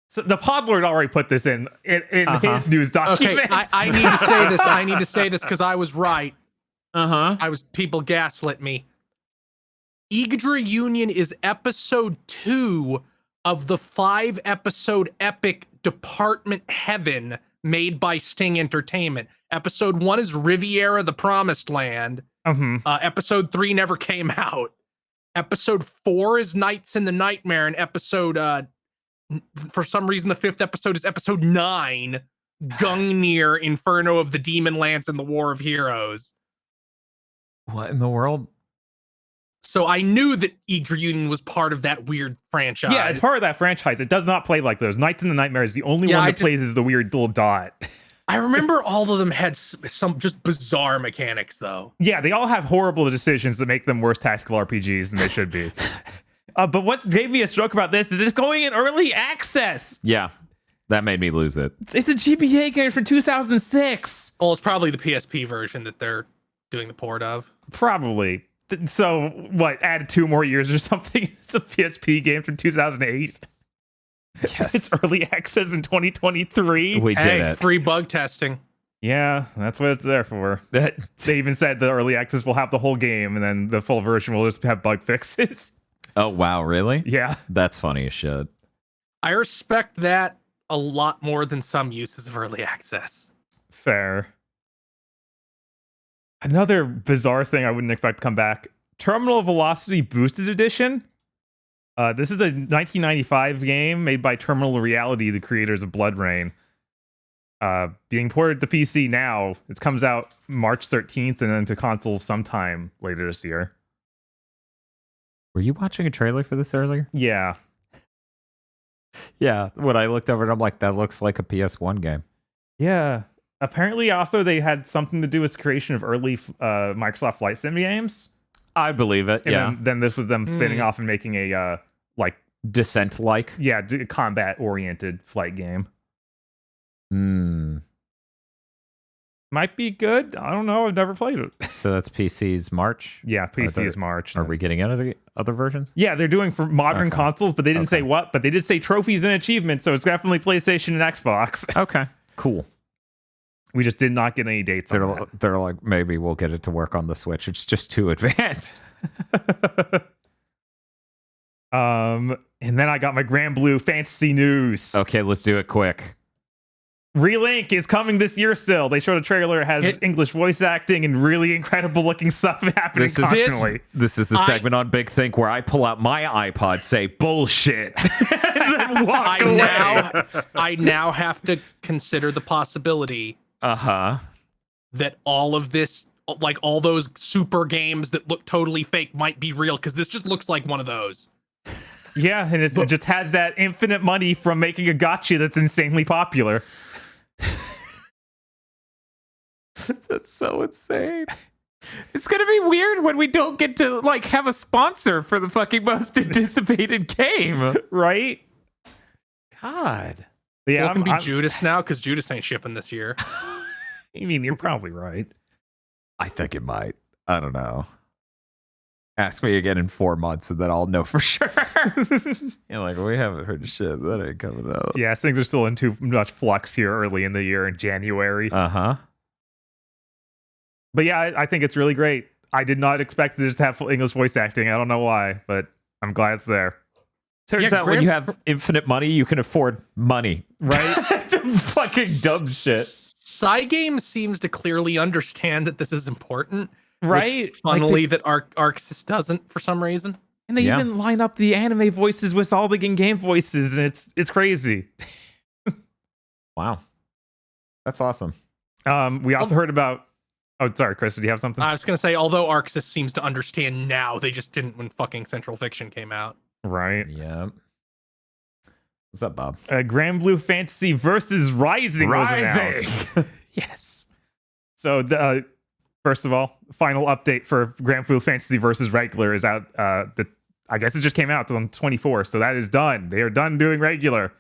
so the Podlord already put this in his news Okay, document. I need to say this. I need to say this because I was right. Uh-huh. People gaslit me. Yggdra Union is episode 2 of the 5-episode epic Department Heaven made by Sting Entertainment. Episode 1 is Riviera, the Promised Land. Episode 3 never came out. Episode 4 is Nights in the Nightmare, and for some reason, the 5th episode is episode 9, Gungnir, Inferno of the Demon Lance and the War of Heroes. What in the world? So I knew that Yggdra Union was part of that weird franchise. Yeah, it's part of that franchise. It does not play like those. Nights in the Nightmare is the only one that plays as the weird little dot. I remember all of them had some just bizarre mechanics, though. Yeah, they all have horrible decisions that make them worse tactical RPGs than they should be. But what gave me a stroke about this is it's going in early access. Yeah, that made me lose it. It's a GBA game from 2006. Well, it's probably the PSP version that they're doing the port of. Probably. So, what, add 2 more years or something? It's a PSP game from 2008. Yes. It's early access in 2023. We did it. Free bug testing. Yeah, that's what it's there for. They even said the early access will have the whole game, and then the full version will just have bug fixes. Oh, wow, really? Yeah. That's funny as shit. I respect that a lot more than some uses of early access. Fair. Another bizarre thing I wouldn't expect to come back. Terminal Velocity Boosted Edition. This is a 1995 game made by Terminal Reality, the creators of Blood Rain. Being ported to PC now. It comes out March 13th and then to consoles sometime later this year. Were you watching a trailer for this earlier? Yeah. Yeah. When I looked over it, I'm like, that looks like a PS1 game. Yeah. Apparently, also, they had something to do with the creation of early Microsoft Flight Sim games. I believe it. And Yeah. then this was them spinning off and making a, Descent-like. Yeah, combat-oriented flight game. Might be good. I don't know. I've never played it. So that's PC's March? Yeah, PC is March. Are we getting other versions? Yeah, they're doing for modern consoles, but they didn't say what. But they did say trophies and achievements, so it's definitely PlayStation and Xbox. Okay, cool. We just did not get any dates on that. They're like, maybe we'll get it to work on the Switch. It's just too advanced. And then I got my Grand Blue fantasy news. Okay, let's do it quick. Relink is coming this year still. They showed a trailer. It has English voice acting and really incredible looking stuff happening constantly. This is the segment on Big Think where I pull out my iPod, say bullshit, and then walk away. I now have to consider the possibility that all of this, like all those super games that look totally fake, might be real, because this just looks like one of those. Yeah, and it just has that infinite money from making a gotcha that's insanely popular. That's so insane. It's gonna be weird when we don't get to like have a sponsor for the fucking most anticipated game, right? God. Yeah, well, it can be Judas now because Judas ain't shipping this year. I mean, you're probably right. I think it might. I don't know. Ask me again in 4 months and then I'll know for sure. You're like, we haven't heard shit. That ain't coming out. Yeah, things are still in too much flux here early in the year in January. Uh-huh. But yeah, I think it's really great. I did not expect to just have full English voice acting. I don't know why, but I'm glad it's there. Turns out when you have infinite money, you can afford money. Right? Fucking dumb shit. Cygames seems to clearly understand that this is important. Right? Funnily, that Arxis doesn't for some reason. And they even line up the anime voices with all the in-game voices, and it's crazy. Wow. That's awesome. We also heard about... Oh, sorry, Chris, did you have something? I was going to say, although Arxis seems to understand now, they just didn't when fucking Central Fiction came out. Right. Yeah. What's up, Bob? Grand Blue Fantasy versus Rising was announced. Yes. So, first of all, final update for Grand Blue Fantasy versus regular is out. I guess it just came out on 24th, so that is done. They are done doing regular.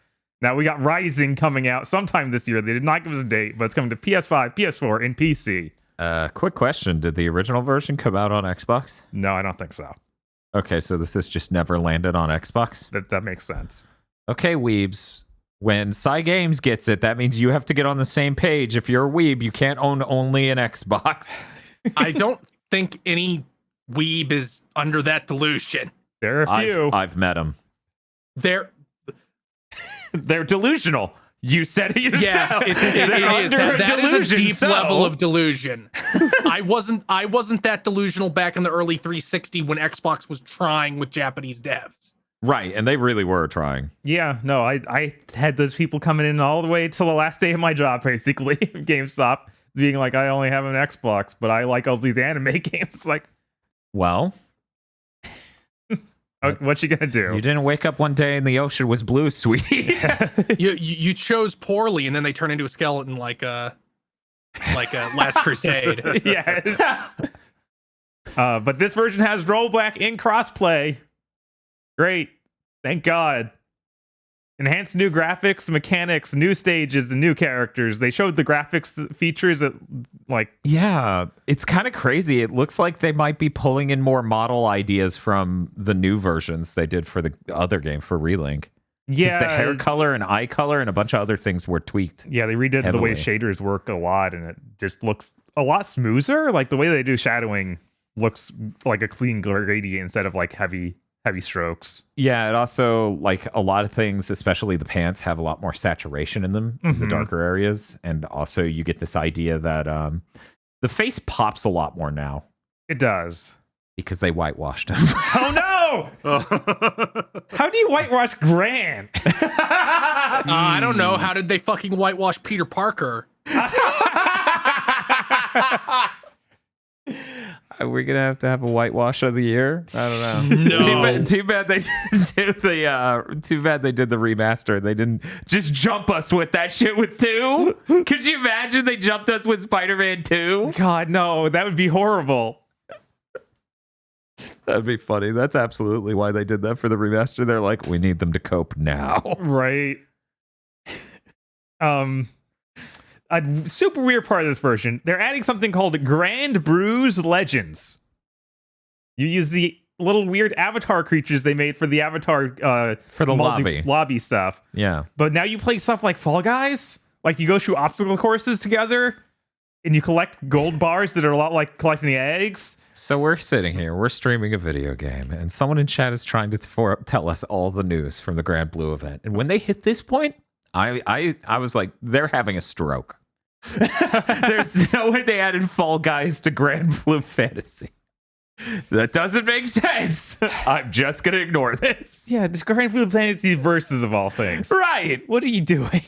Now we got Rising coming out sometime this year. They did not give us a date, but it's coming to PS5, PS4, and PC. Quick question. Did the original version come out on Xbox? No, I don't think so. Okay, so this has just never landed on Xbox? That makes sense. Okay, weebs. When Cygames gets it, that means you have to get on the same page. If you're a weeb, you can't own only an Xbox. I don't think any weeb is under that delusion. There are a few. I've met them. They're delusional. You said it yourself. yeah, it is. That is a deep level of delusion. I wasn't that delusional back in the early 360 when Xbox was trying with Japanese devs. Right, and they really were trying. Yeah, no, I had those people coming in all the way till the last day of my job, basically, GameStop, being like, I only have an Xbox, but I like all these anime games. It's like, well, what you gonna do? You didn't wake up one day and the ocean was blue, sweetie. you chose poorly, and then they turn into a skeleton like a Last Crusade. Yes. But this version has rollback in crossplay. Great. Thank God. Enhanced new graphics, mechanics, new stages, and new characters. They showed the graphics features at yeah, it's kind of crazy. It looks like they might be pulling in more model ideas from the new versions they did for the other game for Relink. Yeah, the hair color and eye color and a bunch of other things were tweaked. Yeah, they redid the way shaders work a lot, and it just looks a lot smoother. Like the way they do shadowing looks like a clean gradient instead of like heavy strokes. Yeah, it also, like, a lot of things, especially the pants, have a lot more saturation in them, in the darker areas. And also you get this idea that the face pops a lot more now. It does. Because they whitewashed him. Oh no! How do you whitewash Grant? I don't know. How did they fucking whitewash Peter Parker? We're gonna have a whitewash of the year. I don't know. No. Too bad they didn't do the. Too bad they did the remaster. They didn't just jump us with that shit with 2. Could you imagine they jumped us with Spider-Man 2? God, no, that would be horrible. That'd be funny. That's absolutely why they did that for the remaster. They're like, we need them to cope now. Right. A super weird part of this version, they're adding something called Grand Brews Legends. You use the little weird avatar creatures they made for the avatar for the lobby stuff. Yeah. But now you play stuff like Fall Guys. Like you go through obstacle courses together and you collect gold bars that are a lot like collecting eggs. So we're sitting here, we're streaming a video game, and someone in chat is trying to tell us all the news from the Grand Blue event. And when they hit this point, I was like, they're having a stroke. There's no way they added Fall Guys to Grand Blue Fantasy. That doesn't make sense. I'm just gonna ignore this. Yeah, just Grand Blue Fantasy versus of all things. Right. What are you doing?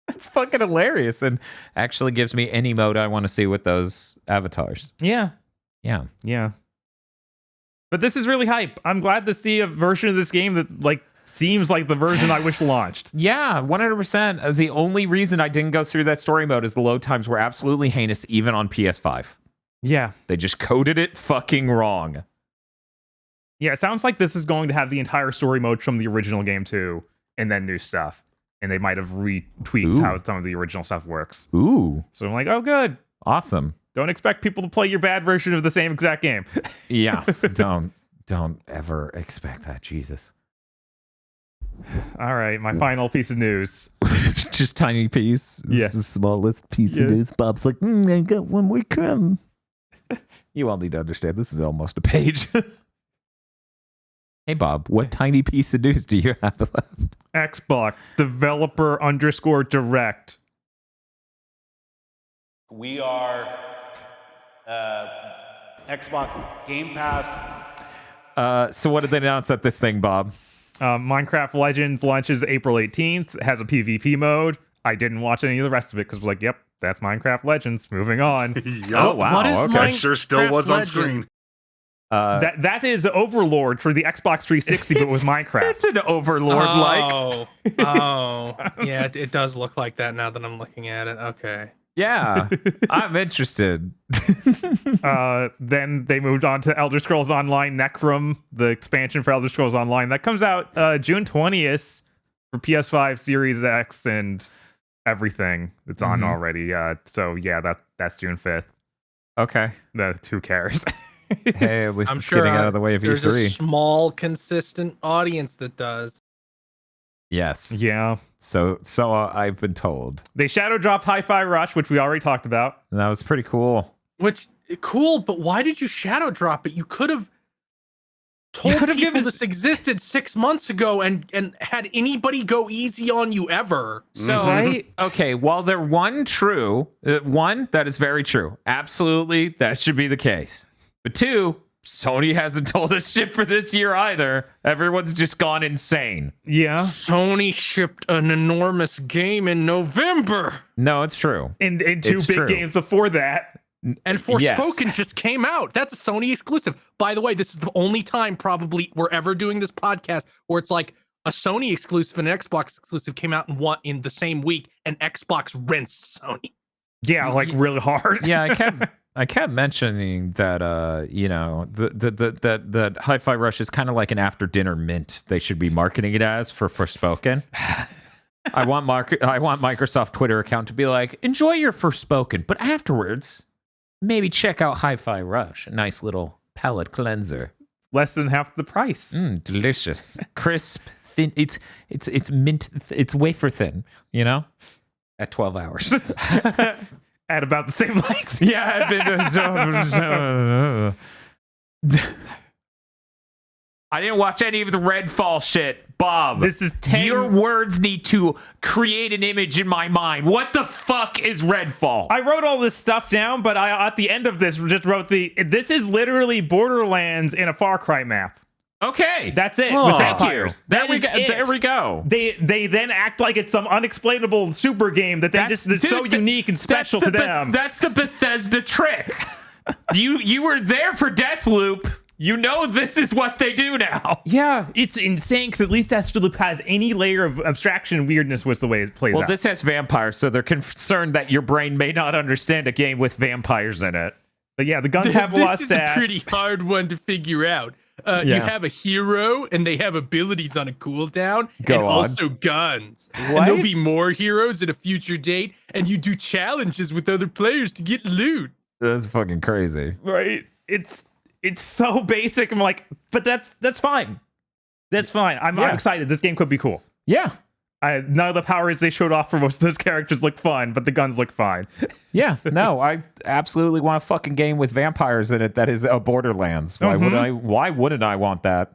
That's fucking hilarious, and actually gives me any mode I want to see with those avatars. Yeah. Yeah. But this is really hype. I'm glad to see a version of this game that like seems like the version I wish launched. Yeah, 100%. The only reason I didn't go through that story mode is the load times were absolutely heinous, even on PS5. Yeah. They just coded it fucking wrong. Yeah, it sounds like this is going to have the entire story mode from the original game too, and then new stuff. And they might have retweaked how some of the original stuff works. Ooh. So I'm like, oh, good. Awesome. Don't expect people to play your bad version of the same exact game. Yeah, don't ever expect that, Jesus. All right, my final piece of news. It's just tiny piece. Yes. The smallest piece of news. Bob's like, I got one more crumb. You all need to understand, this is almost a page. Hey, Bob, what tiny piece of news do you have left? Xbox developer _direct. We are Xbox Game Pass. So what did they announce at this thing, Bob? Minecraft Legends launches April 18th. It has a PvP mode. I didn't watch any of the rest of it because like, yep, that's Minecraft Legends. Moving on. Yup. Oh, wow. What is Okay. That sure still was on Legend? screen. That is Overlord for the Xbox 360, but with Minecraft. It's an Overlord like. Oh, yeah, it does look like that now that I'm looking at it. Okay. Yeah, I'm interested. Then they moved on to Elder Scrolls Online Necrom, the expansion for Elder Scrolls Online. That comes out June 20th for PS5, Series X, and everything. It's on already. So yeah, that's June 5th. Okay. Who cares? Hey, at least I'm it's sure getting out of the way of there's E3. a small, consistent audience that does. Yes. Yeah. So I've been told. They shadow dropped Hi-Fi Rush, which we already talked about. And that was pretty cool. Which, cool, but why did you shadow drop it? You could have told people this existed 6 months ago and had anybody go easy on you ever. So okay, while they're one, that is very true. Absolutely, that should be the case. But two, Sony hasn't told us shit for this year either. Everyone's just gone insane. Yeah. Sony shipped an enormous game in November. No, it's true. And two It's big true. games before that. And Forspoken just came out. That's a Sony exclusive. By the way, this is the only time probably we're ever doing this podcast where it's like a Sony exclusive and an Xbox exclusive came out in the same week, and Xbox rinsed Sony. Yeah, like really hard. Yeah, I kept mentioning that that Hi-Fi Rush is kind of like an after dinner mint. They should be marketing it as for Forspoken. I want Microsoft Twitter account to be like, enjoy your Forspoken, but afterwards, maybe check out Hi-Fi Rush, a nice little palate cleanser. Less than half the price. Delicious, crisp, thin. It's mint. It's wafer thin. At 12 hours. At about the same length. Yeah, I didn't watch any of the Redfall shit, Bob. This is 10. Your words need to create an image in my mind. What the fuck is Redfall? I wrote all this stuff down, but I at the end of this just wrote this is literally Borderlands in a Far Cry map. Okay, That's it. Oh, with thank vampires. you. That is it. There we go. They then act like it's some unexplainable super game that that's so unique and special to them. That's the Bethesda trick. you were there for Deathloop. You know this is what they do now. Yeah, it's insane because at least Deathloop has any layer of abstraction and weirdness was the way it plays out. Well, this has vampires, so they're concerned that your brain may not understand a game with vampires in it. But yeah, the guns have a lot of stats. This is a pretty hard one to figure out. You have a hero, and they have abilities on a cooldown, and also guns. And there'll be more heroes at a future date, and you do challenges with other players to get loot. That's fucking crazy. Right? It's so basic. I'm like, but that's fine. That's fine. I'm excited. This game could be cool. Yeah. None of the powers they showed off for most of those characters look fun, but the guns look fine. Yeah, no, I absolutely want a fucking game with vampires in it that is a Borderlands. Why wouldn't I want that?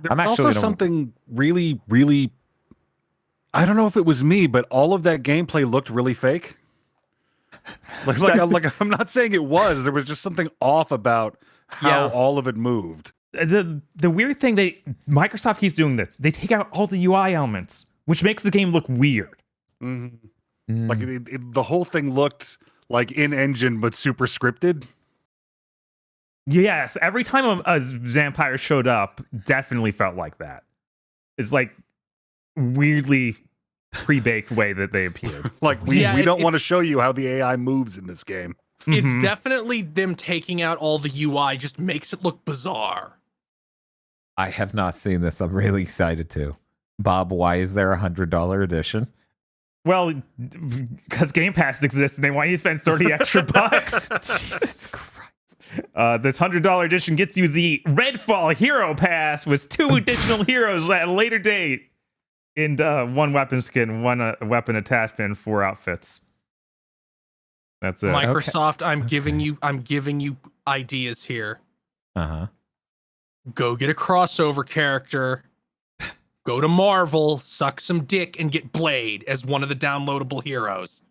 There's also something really, really, I don't know if it was me, but all of that gameplay looked really fake. Like I'm not saying it was. There was just something off about how all of it moved. The weird thing Microsoft keeps doing this. They take out all the UI elements, which makes the game look weird. Mm-hmm. Like the whole thing looked like in-engine, but super scripted. Yes, every time a vampire showed up, definitely felt like that. It's like weirdly pre-baked way that they appeared. Like we don't want to show you how the AI moves in this game. It's definitely them taking out all the UI just makes it look bizarre. I have not seen this. I'm really excited to. Bob, why is there $100 edition? Well, because Game Pass exists and they want you to spend 30 extra bucks. Jesus Christ. This $100 edition gets you the Redfall Hero Pass with 2 additional heroes at a later date. And 1 weapon skin, 1 weapon attachment, 4 outfits. That's it. Microsoft, I'm giving you ideas here. Uh-huh. Go get a crossover character. Go to Marvel, suck some dick, and get Blade as one of the downloadable heroes.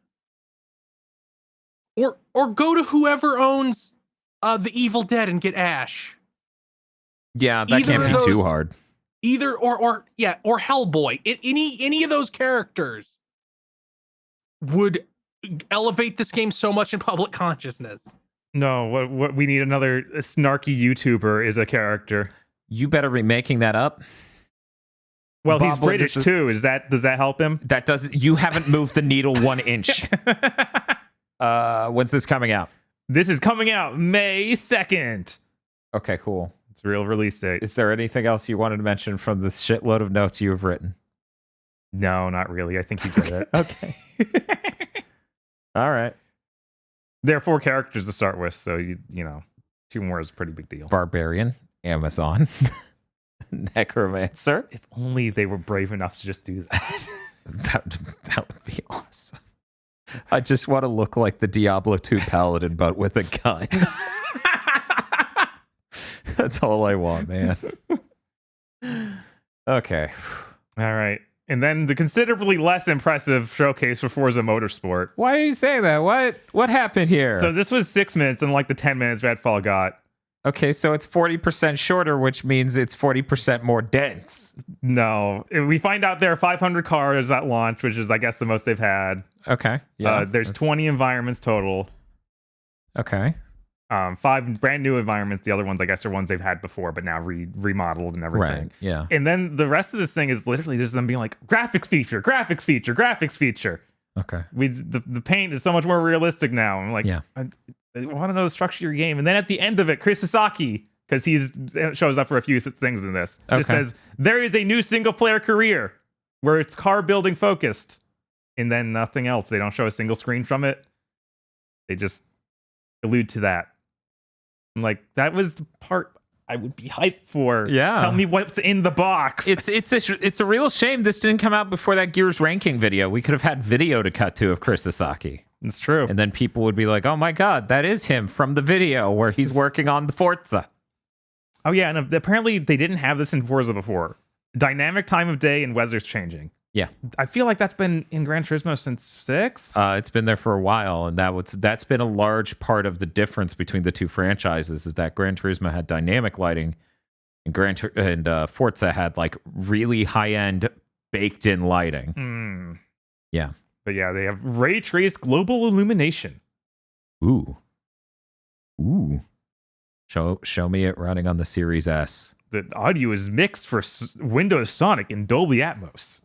Or go to whoever owns the Evil Dead and get Ash. Yeah, that can't be too hard. Either or Hellboy. Any of those characters would elevate this game so much in public consciousness. No, what we need another snarky YouTuber is a character. You better be making that up. Well, Bob, he's British too. Does that help him? That doesn't. You haven't moved the needle 1 inch. When's this coming out? This is coming out May 2nd. Okay, cool. It's a real release date. Is there anything else you wanted to mention from this shitload of notes you have written? No, not really. I think you did it. Okay. All right. There are 4 characters to start with, so you know, 2 more is a pretty big deal. Barbarian, Amazon, Necromancer. If only they were brave enough to just do that. That would be awesome. I just want to look like the Diablo 2 paladin, but with a gun. That's all I want, man. Okay. All right. And then the considerably less impressive showcase for Forza Motorsport. Why are you saying that? What happened here? So this was 6 minutes, unlike the 10 minutes Redfall got. Okay, so it's 40% shorter, which means it's 40% more dense. No. We find out there are 500 cars at launch, which is, I guess, the most they've had. Okay. Yeah. There's 20 environments total. Okay. 5 brand new environments. The other ones, I guess, are ones they've had before, but now remodeled and everything. Right. Yeah. And then the rest of this thing is literally just them being like, graphics feature, graphics feature, graphics feature. Okay. The paint is so much more realistic now. I'm like, Yeah. I want to know the structure of your game. And then at the end of it, Chris Sasaki, because he shows up for a few things in this, just says, there is a new single player career where it's car building focused. And then nothing else. They don't show a single screen from it. They just allude to that. I'm like, that was the part I would be hyped for. Yeah. Tell me what's in the box. It's a real shame this didn't come out before that Gears ranking video. We could have had video to cut to of Chris Sasaki. It's true. And then people would be like, oh my God, that is him from the video where he's working on the Forza. Oh, yeah. And apparently they didn't have this in Forza before. Dynamic time of day and weather's changing. Yeah. I feel like that's been in Gran Turismo since 6. It's been there for a while, and that's been a large part of the difference between the two franchises is that Gran Turismo had dynamic lighting, and Forza had like really high-end baked-in lighting. Yeah. But yeah, they have ray traced global illumination. Ooh. Show me it running on the Series S. The audio is mixed for Windows Sonic and Dolby Atmos.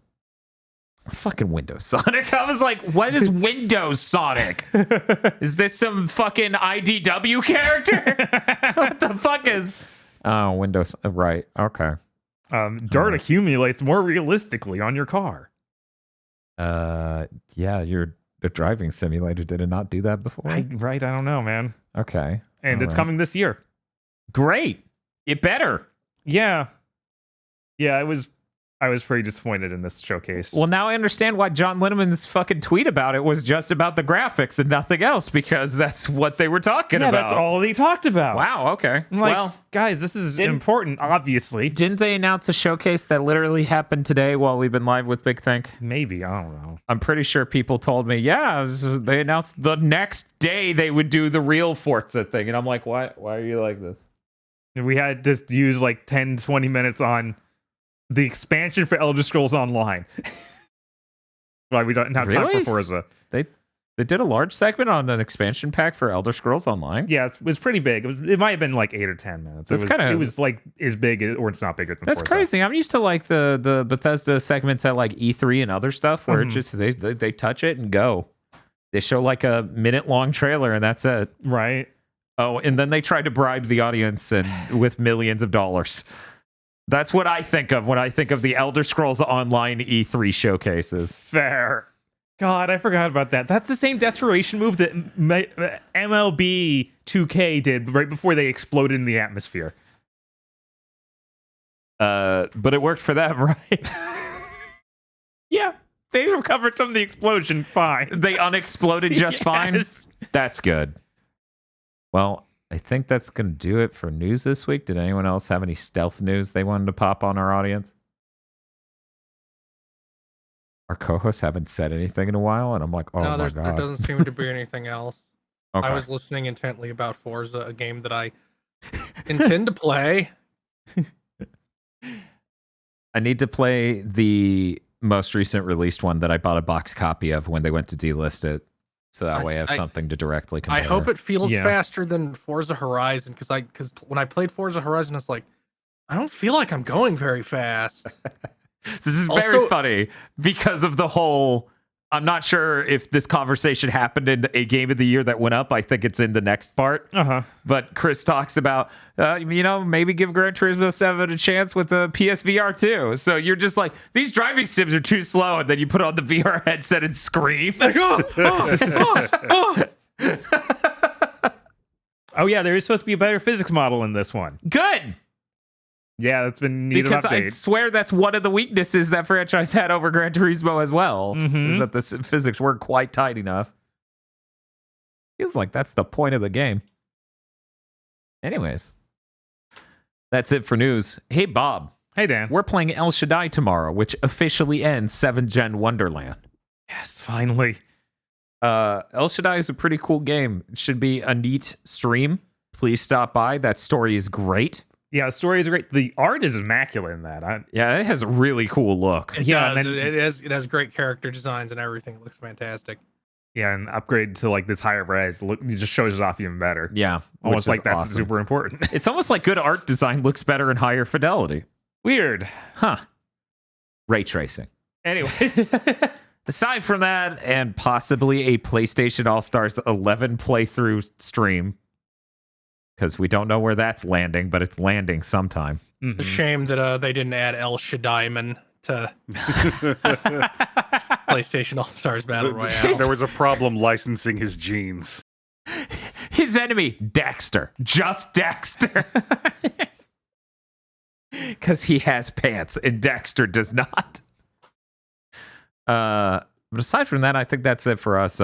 Fucking Windows Sonic. I was like, what is Windows Sonic? Is this some fucking IDW character? What the fuck is... Oh, Windows... Right. Okay. Dirt accumulates more realistically on your car. Yeah, your driving simulator did it not do that before? I don't know, man. Okay. And it's coming this year. Great. It better. Yeah. Yeah, I was pretty disappointed in this showcase. Well, now I understand why John Linneman's fucking tweet about it was just about the graphics and nothing else, because that's what they were talking about. That's all they talked about. Wow, okay. I'm like, well, guys, this is important, obviously. Didn't they announce a showcase that literally happened today while we've been live with Big Think? Maybe, I don't know. I'm pretty sure people told me, yeah, they announced the next day they would do the real Forza thing. And I'm like, why are you like this? We had to use like 10, 20 minutes on the expansion for Elder Scrolls Online. Why we don't have time for Forza. They did a large segment on an expansion pack for Elder Scrolls Online. Yeah, it was pretty big. It might have been like 8 or 10 minutes. It was like as big or it's not bigger than That's Forza. crazy. I'm used to like the Bethesda segments at like E3 and other stuff where it just they touch it and go. They show like a minute-long trailer and that's it. Right. Oh, and then they try to bribe the audience and with millions of dollars. That's what I think of when I think of the Elder Scrolls Online E3 showcases. Fair. God, I forgot about that. That's the same desperation move that MLB 2K did right before they exploded in the atmosphere. But it worked for them, right? Yeah, they recovered from the explosion fine. They unexploded just fine? That's good. Well, I think that's going to do it for news this week. Did anyone else have any stealth news they wanted to pop on our audience? Our co-hosts haven't said anything in a while, and I'm like, oh no, my God. There doesn't seem to be anything else. Okay. I was listening intently about Forza, a game that I intend to play. I need to play the most recent released one that I bought a box copy of when they went to delist it. So that way I have something to directly compare. I hope it feels Yeah. faster than Forza Horizon because when I played Forza Horizon, it's like I don't feel like I'm going very fast. This is very Also- funny because of the whole. I'm not sure if this conversation happened in a game of the year that went up. I think it's in the next part. But Chris talks about, maybe give Gran Turismo 7 a chance with the PSVR 2. So you're just like, these driving sims are too slow. And then you put on the VR headset and scream. Like, oh. Oh yeah, there is supposed to be a better physics model in this one. Good. Yeah, that's been needed Because I update. swear that's one of the weaknesses that franchise had over Gran Turismo as well, Mhm. is that the physics weren't quite tight enough. Feels like that's the point of the game. Anyways, that's it for news. Hey, Bob, Hey Dan. we're playing El Shaddai tomorrow, which officially ends 7th Gen Wonderland. Yes, finally. El Shaddai is a pretty cool game. It should be a neat stream. Please stop by. That story is great. Yeah, the story is great. The art is immaculate in that. Yeah, it has a really cool look. It Yeah, does. and It has great character designs and everything. It looks fantastic. Yeah, and upgrade to like this higher res. Look, it just shows it off even better. Yeah, Almost which is like that's awesome. super important. It's almost like good art design looks better in higher fidelity. Weird. Huh. Ray tracing. Anyways. Aside from that, and possibly a PlayStation All-Stars 11 playthrough stream, because we don't know where that's landing, but it's landing sometime. It's a shame that they didn't add El Shaddaiman to PlayStation All Stars Battle Royale. There was a problem licensing his genes. His enemy, Dexter. Just Dexter. Because he has pants and Dexter does not. But aside from that, I think that's it for us.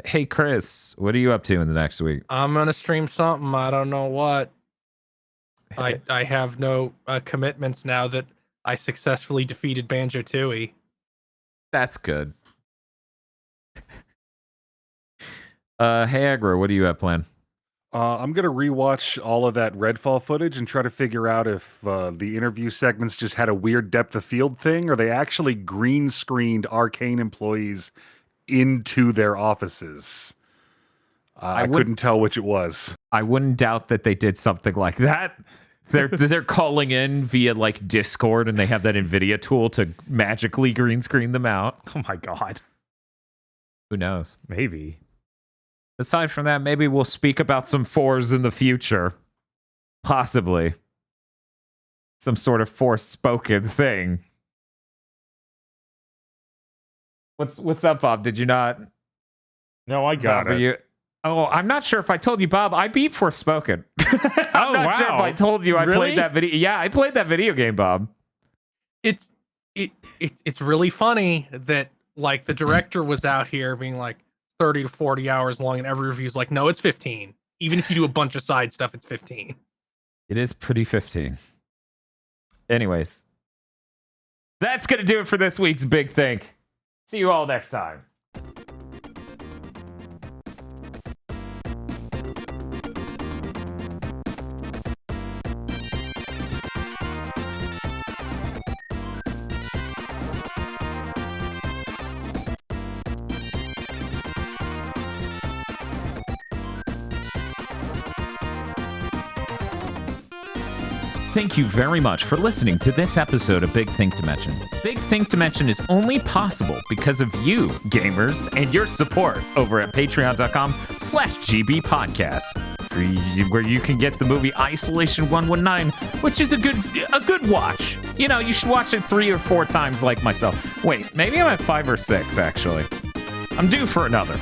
Hey, Chris, what are you up to in the next week? I'm gonna stream something. I don't know what. I have no commitments now that I successfully defeated Banjo-Tooie. That's good. Hey, Aggro, what do you have planned? I'm going to rewatch all of that Redfall footage and try to figure out if the interview segments just had a weird depth of field thing, or they actually green screened Arcane employees into their offices. I couldn't tell which it was. I wouldn't doubt that they did something like that. They're calling in via like Discord, and they have that NVIDIA tool to magically green screen them out. Oh my god. Who knows? Maybe. Aside from that, maybe we'll speak about some fours in the future. Possibly. Some sort of Forspoken thing. What's up, Bob? Did you not? No, I got Bob, it. Oh, I'm not sure if I told you, Bob. I beat Forspoken. I'm Oh, not sure if wow. I told you I Really? played that video. Yeah, I played that video game, Bob. It's really funny that like the director was out here being like 30 to 40 hours long, and every review's like, no, it's 15. Even if you do a bunch of side stuff, it's 15. It is pretty 15. Anyways, that's going to do it for this week's Big Think. See you all next time. Thank you very much for listening to this episode of Big Think Dimension. Big Think Dimension is only possible because of you, gamers, and your support over at patreon.com/GB Podcast, where you can get the movie Isolation 119, which is a good watch. You know, you should watch it 3 or 4 times like myself. Wait, maybe I'm at 5 or 6, actually. I'm due for another.